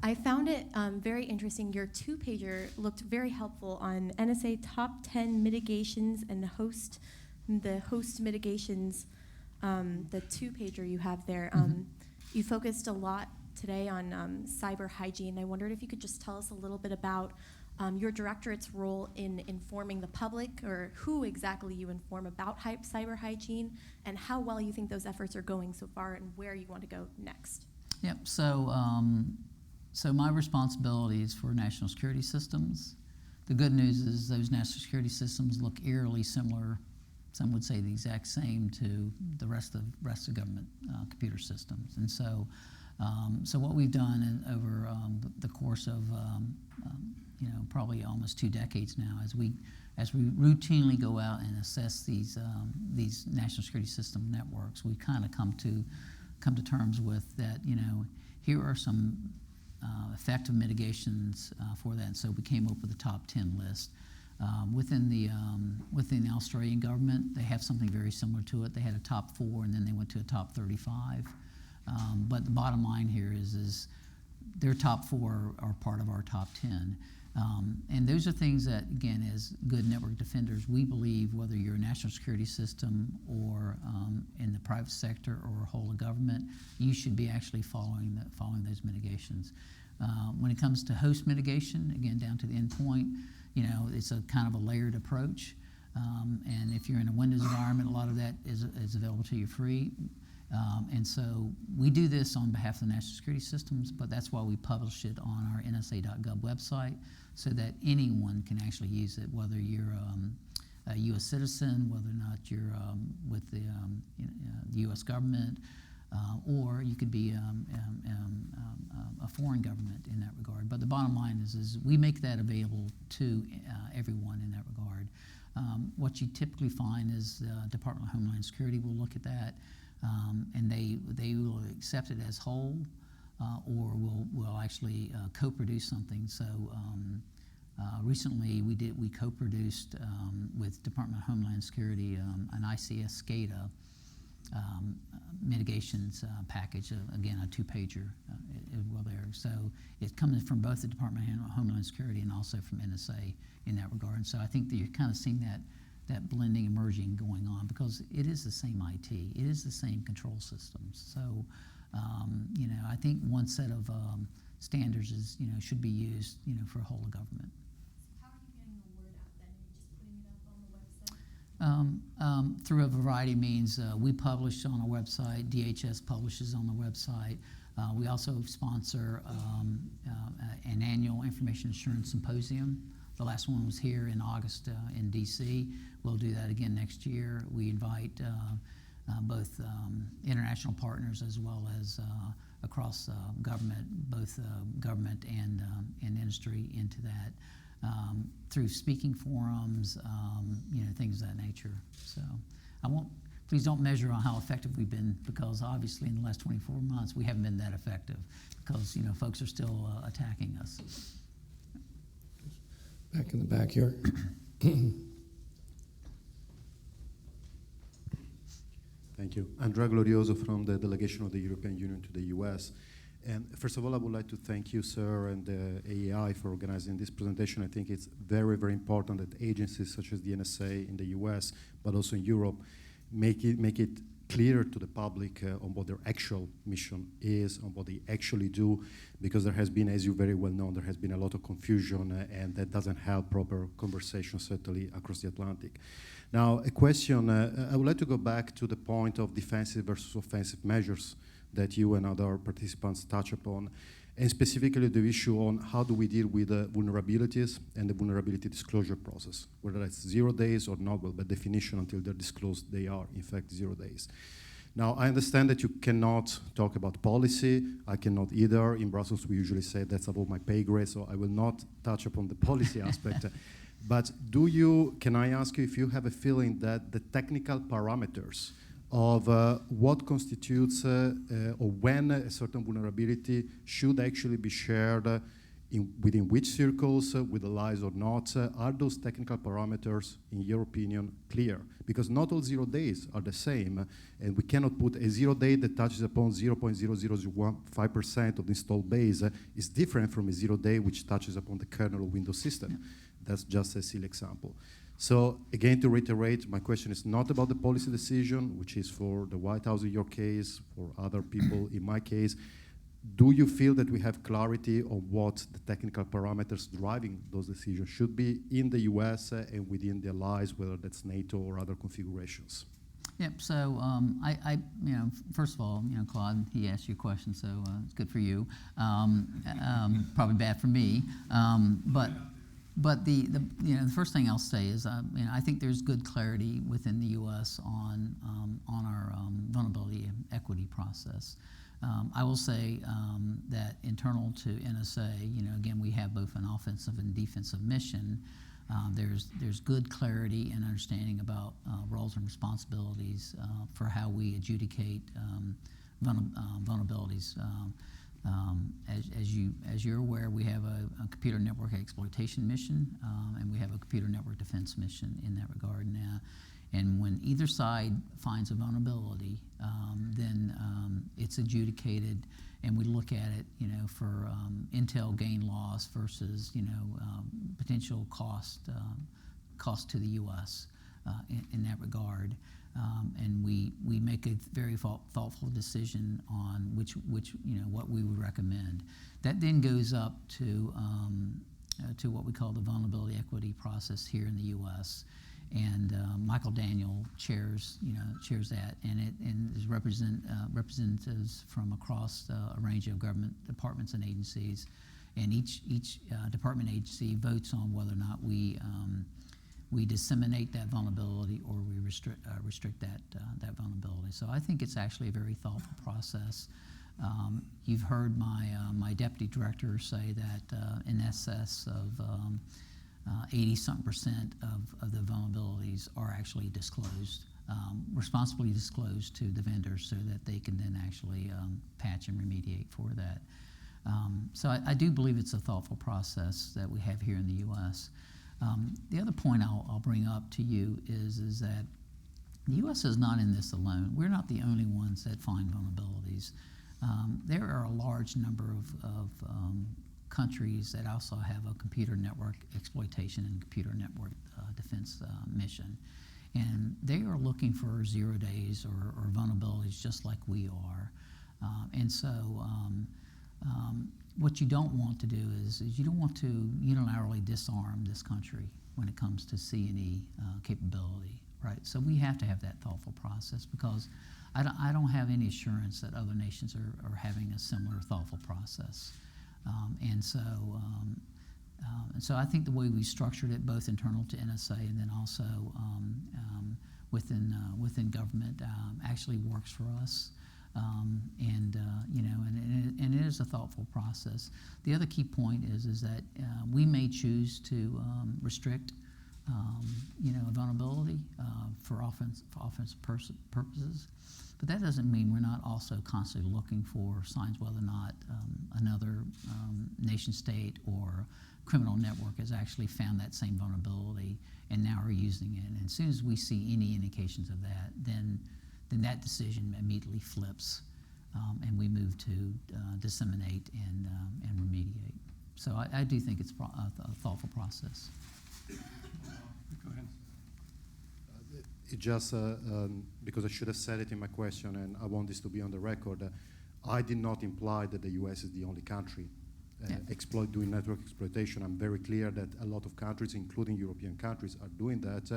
I found it very interesting. Your two-pager looked very helpful on NSA top 10 mitigations and the host mitigations, the two-pager you have there. You focused a lot today on cyber hygiene. I wondered if you could just tell us a little bit about your directorate's role in informing the public, or who exactly you inform about cyber hygiene, and how well you think those efforts are going so far, and where you want to go next. Yep. So my responsibility is for national security systems. The good news is those national security systems look eerily similar. Some would say the exact same to the rest of government computer systems. And so what we've done over the course of probably almost 2 decades now, as we routinely go out and assess these national security system networks, we kind of come to terms with that. Here are some effective mitigations for that. And so we came up with the top 10 list. Within the Australian government, they have something very similar to it. They had a top 4, and then they went to a top 35. But the bottom line here is their top 4 are part of our top 10. And those are things that, again, as good network defenders, we believe whether you're a national security system or in the private sector or a whole of government, you should be actually following those mitigations. When it comes to host mitigation, again, down to the endpoint, it's a kind of a layered approach. And if you're in a Windows environment, a lot of that is available to you free. And so we do this on behalf of the national security systems, but that's why we publish it on our NSA.gov website, so that anyone can actually use it, whether you're a U.S. citizen, whether or not you're with the U.S. government, or you could be a foreign government in that regard. But the bottom line is we make that available to everyone in that regard. What you typically find is the Department of Homeland Security will look at that, and they will accept it as whole, or will actually co-produce something. So recently we co-produced with Department of Homeland Security an ICS SCADA mitigations package, again a 2-pager there. So it comes from both the Department of Homeland Security and also from NSA in that regard. And so I think that you're kind of seeing that blending and merging going on, because it is the same IT, it is the same control systems. So I think one set of standards should be used for a whole of government. How are you getting the word out then? Are you just putting it up on the website? Through a variety of means. We publish on our website, DHS publishes on the website. We also sponsor an annual information assurance symposium. The last one was here in August in DC. We'll do that again next year. We invite both international partners as well as across government, both government and industry into that through speaking forums, things of that nature. So please don't measure on how effective we've been, because obviously in the last 24 months we haven't been that effective, because folks are still attacking us. Back in the back here. Thank you. Andrea Glorioso from the delegation of the European Union to the US. And first of all, I would like to thank you, sir, and the AEI for organizing this presentation. I think it's very, very important that agencies such as the NSA in the US, but also in Europe, make it clearer to the public on what their actual mission is, on what they actually do, because there has been, as you very well know, there has been a lot of confusion, and that doesn't help proper conversation, certainly across the Atlantic. Now, a question, I would like to go back to the point of defensive versus offensive measures that you and other participants touch upon, and specifically the issue on how do we deal with vulnerabilities and the vulnerability disclosure process, whether that's 0 days or not, well, by definition, until they're disclosed, they are, in fact, 0 days. Now, I understand that you cannot talk about policy. I cannot either. In Brussels, we usually say that's above my pay grade, so I will not touch upon the policy aspect. But can I ask you if you have a feeling that the technical parameters of what constitutes or when a certain vulnerability should actually be shared within which circles, with the lies or not, are those technical parameters, in your opinion, clear? Because not all 0 days are the same, and we cannot put a 0 day that touches upon 0.0015% of the installed base is different from a 0 day which touches upon the kernel of Windows system. Yeah. That's just a silly example. So again, to reiterate, my question is not about the policy decision, which is for the White House in your case, for other people in my case. Do you feel that we have clarity on what the technical parameters driving those decisions should be in the US and within the allies, whether that's NATO or other configurations? Yep. So first of all, Claude, he asked you a question, so it's good for you. Probably bad for me, But the first thing I'll say is I think there's good clarity within the U.S. on our vulnerability and equity process. I will say that internal to NSA, again, we have both an offensive and defensive mission. There's good clarity and understanding about roles and responsibilities for how we adjudicate vulnerabilities. As you're aware, we have a computer network exploitation mission, and we have a computer network defense mission in that regard now. And when either side finds a vulnerability, then it's adjudicated, and we look at it, for intel gain loss versus, potential cost to the U.S. In that regard. And we make a very thoughtful decision on which what we would recommend. That then goes up to what we call the vulnerability equity process here in the U.S. And Michael Daniel chairs that, and there's representatives from across a range of government departments and agencies, and each department agency votes on whether or not we disseminate that vulnerability or we restrict that vulnerability. So I think it's actually a very thoughtful process. You've heard my deputy director say that in excess of 80-something% of the vulnerabilities are actually disclosed, responsibly disclosed to the vendors so that they can then actually patch and remediate for that. So I do believe it's a thoughtful process that we have here in the U.S. The other point I'll bring up to you is that the U.S. is not in this alone. We're not the only ones that find vulnerabilities. There are a large number of countries that also have a computer network exploitation and computer network defense mission. And they are looking for 0 days or vulnerabilities just like we are. And so what you don't want to do is you don't want to unilaterally disarm this country when it comes to C&E capability, right? So we have to have that thoughtful process because I don't have any assurance that other nations are having a similar thoughtful process. And so I think the way we structured it, both internal to NSA and then also within government, actually works for us. And it is a thoughtful process. The other key point is that we may choose to restrict a vulnerability for offensive purposes, but that doesn't mean we're not also constantly looking for signs whether or not another nation state or criminal network has actually found that same vulnerability and now are using it. And as soon as we see any indications of that, then that decision immediately flips, and we move to disseminate and remediate. So I do think it's a thoughtful process. Go ahead. it just because I should have said it in my question, and I want this to be on the record. I did not imply that the U.S. is the only country doing network exploitation. I'm very clear that a lot of countries, including European countries, are doing that.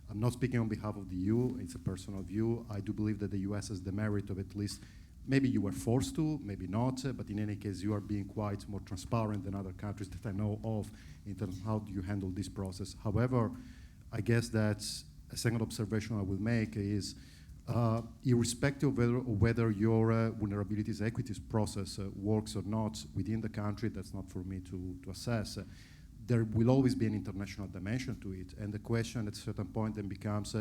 I'm not speaking on behalf of the EU. It's a personal view. I do believe that the U.S. has the merit of at least, maybe you were forced to, maybe not, but in any case, you are being quite more transparent than other countries that I know of in terms of how do you handle this process. However, I guess that a second observation I will make is, irrespective of whether your vulnerabilities equities process works or not within the country, that's not for me to assess. There will always be an international dimension to it, and the question at a certain point then becomes,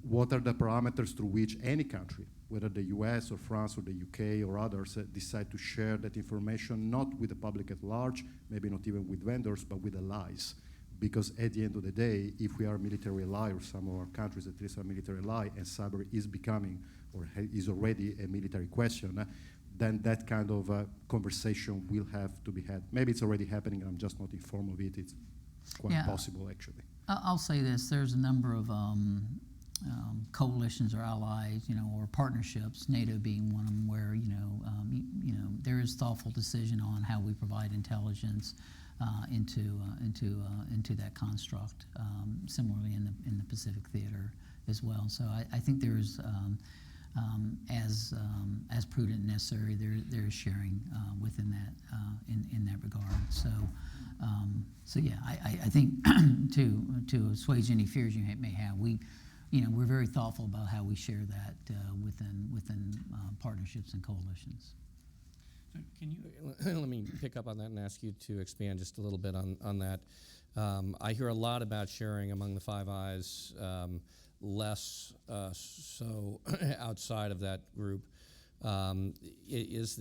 what are the parameters through which any country, whether the US or France or the UK or others, decide to share that information, not with the public at large, maybe not even with vendors, but with allies. Because at the end of the day, if we are a military ally, or some of our countries at least are a military ally, and cyber is becoming, or is already a military question, then that kind of conversation will have to be had. Maybe it's already happening, and I'm just not informed of it. It's quite possible, actually. I'll say this: there's a number of coalitions or allies, or partnerships, NATO being one of them, where there is thoughtful decision on how we provide intelligence into that construct. Similarly, in the Pacific Theater as well. So I think there's as prudent and necessary, there is sharing within that in that regard. So yeah, I think to assuage any fears you may have, we're very thoughtful about how we share that within partnerships and coalitions. So can you let me pick up on that and ask you to expand just a little bit on that. I hear a lot about sharing among the Five Eyes, less so outside of that group. Is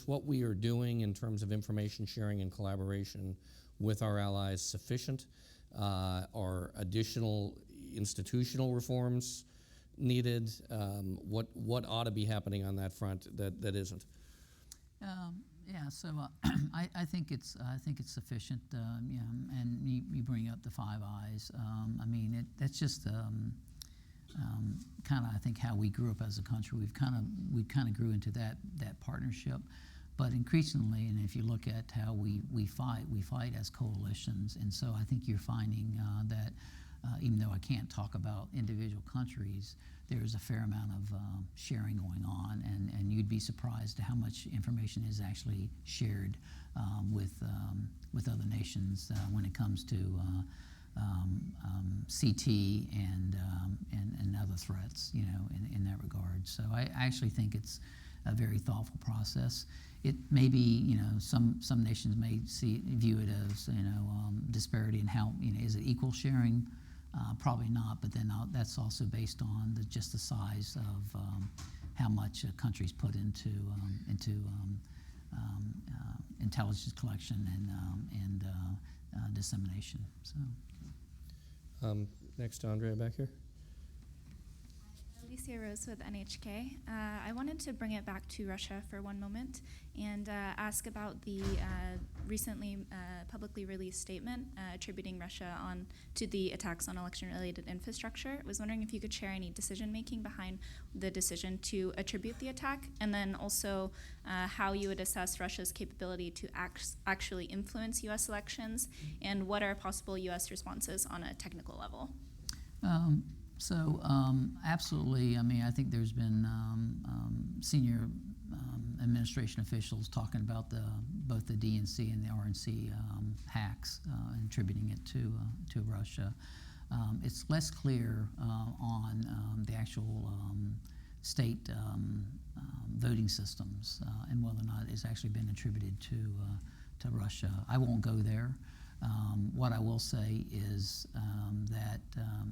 what we are doing in terms of information sharing and collaboration with our allies sufficient? Are additional institutional reforms needed? What ought to be happening on that front that isn't? So I think it's sufficient. And you bring up the Five Eyes. That's just kind of, I think, how we grew up as a country. We kind of grew into that partnership. But increasingly, and if you look at how we fight as coalitions. And so I think you're finding that even though I can't talk about individual countries, there's a fair amount of sharing going on, and you'd be surprised at how much information is actually shared with other nations when it comes to CT and other threats, in that regard. So I actually think it's a very thoughtful process. It may be, some nations may view it as, disparity in how, is it equal sharing? Probably not, but then that's also based on just the size of how much countries put into intelligence collection and dissemination. So, next, Andrea, back here. Alicia Rose with NHK. I wanted to bring it back to Russia for one moment and ask about the recently publicly released statement attributing Russia to the attacks on election-related infrastructure. I was wondering if you could share any decision-making behind the decision to attribute the attack, and then also how you would assess Russia's capability to actually influence U.S. elections, and what are possible U.S. responses on a technical level? Absolutely. I think there's been senior administration officials talking about both the DNC and the RNC hacks and attributing it to Russia. It's less clear on the actual state voting systems and whether or not it's actually been attributed to Russia. I won't go there. What I will say is that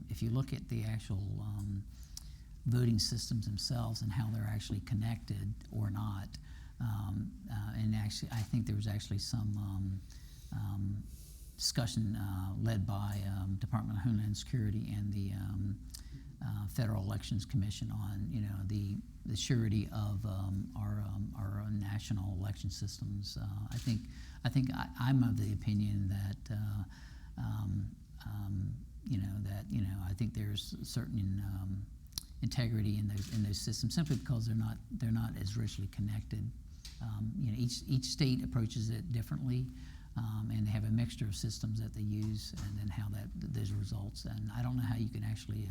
if you look at the actual voting systems themselves and how they're actually connected or not, and actually I think there was actually some discussion led by Department of Homeland Security and the Federal Elections Commission on the surety of our national election systems. I think I'm of the opinion that I think there's certain integrity in those systems simply because they're not as richly connected. Each state approaches it differently, and they have a mixture of systems that they use, and then how those results. And I don't know how you can actually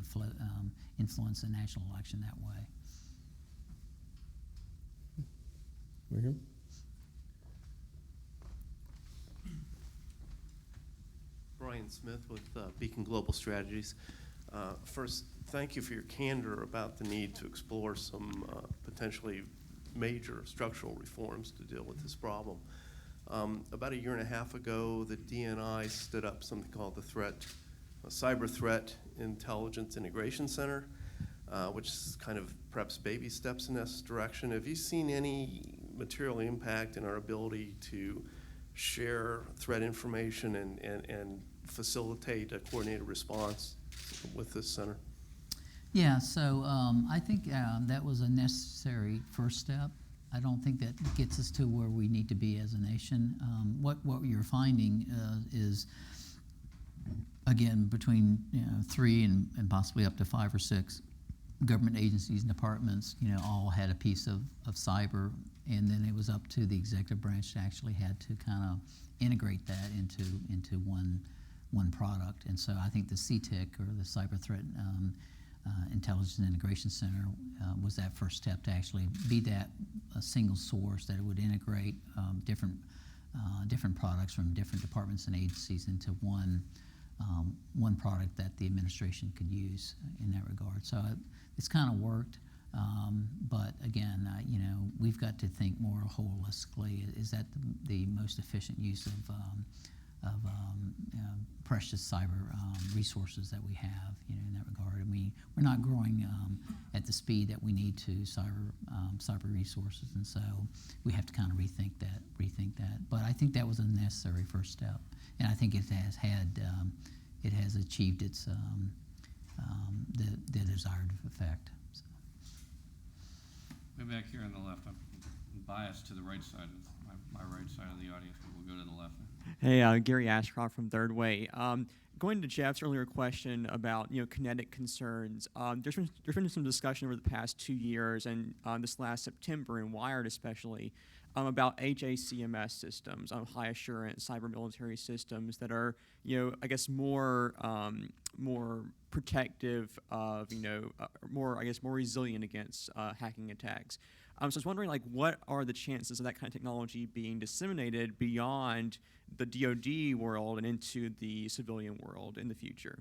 influence a national election that way. We're here. Brian Smith with Beacon Global Strategies. First, thank you for your candor about the need to explore some potentially major structural reforms to deal with this problem. About a year and a half ago, the DNI stood up something called the Cyber Threat Intelligence Integration Center, which is kind of perhaps baby steps in this direction. Have you seen any material impact in our ability to share threat information and facilitate a coordinated response with this center? Yeah, so I think that was a necessary first step. I don't think that gets us to where we need to be as a nation. What you're finding is, again, between 3 and possibly up to 5 or 6 government agencies and departments, all had a piece of cyber, and then it was up to the executive branch to actually had to kind of integrate that into one product. And so I think the CTIC, or the Cyber Threat Intelligence Integration Center, was that first step to actually be that a single source that it would integrate different products from different departments and agencies into one product that the administration could use in that regard. So it's kind of worked, but again, we've got to think more holistically. Is that the most efficient use of precious cyber resources that we have, in that regard? And we're not growing at the speed that we need to cyber resources, and so we have to kind of rethink that. But I think that was a necessary first step, and I think it has achieved its the desired effect. So. Way back here on the left, I'm biased to the right side of my right side of the audience, but we'll go to the left. Hey, Gary Ashcroft from Third Way. Going to Jeff's earlier question about kinetic concerns, there's been some discussion over the past 2 years, and this last September in Wired especially, about HACMS systems, high assurance cyber military systems that are I guess more protective of more resilient against hacking attacks. So I was wondering, what are the chances of that kind of technology being disseminated beyond the DoD world and into the civilian world in the future?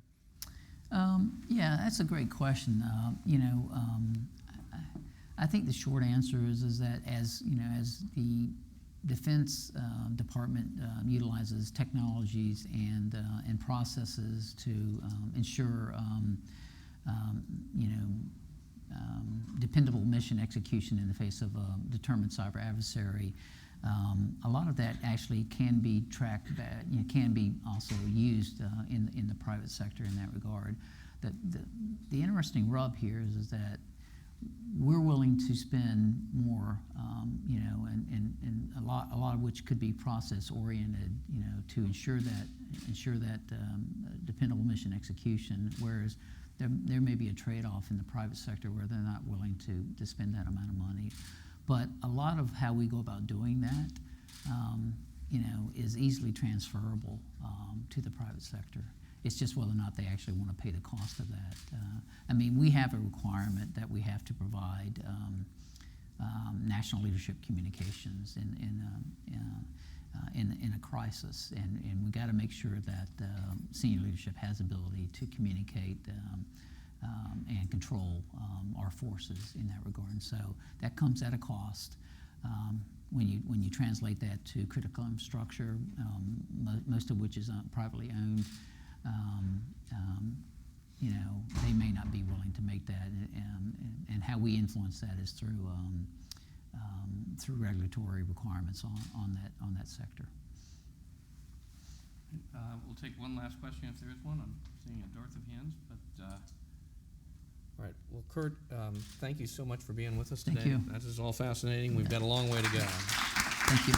Yeah, that's a great question. I think the short answer is that as the Defense Department utilizes technologies and processes to ensure dependable mission execution in the face of a determined cyber adversary, a lot of that actually can be tracked, can be also used in the private sector in that regard. The interesting rub here is that we're willing to spend more, and a lot of which could be process oriented, to ensure that dependable mission execution. Whereas there may be a trade-off in the private sector where they're not willing to spend that amount of money. But a lot of how we go about doing that, is easily transferable to the private sector. It's just whether or not they actually want to pay the cost of that. We have a requirement that we have to provide national leadership communications in a crisis, and we got to make sure that senior leadership has ability to communicate and control our forces in that regard. And so that comes at a cost. When you translate that to critical infrastructure, most of which is privately owned, they may not be willing to make that, and how we influence that is through regulatory requirements on that sector. We'll take one last question if there is one. I'm seeing a dearth of hands, but all right. Well, Curt, thank you so much for being with us today. Thank you. That is all fascinating. We've got a long way to go. Thank you.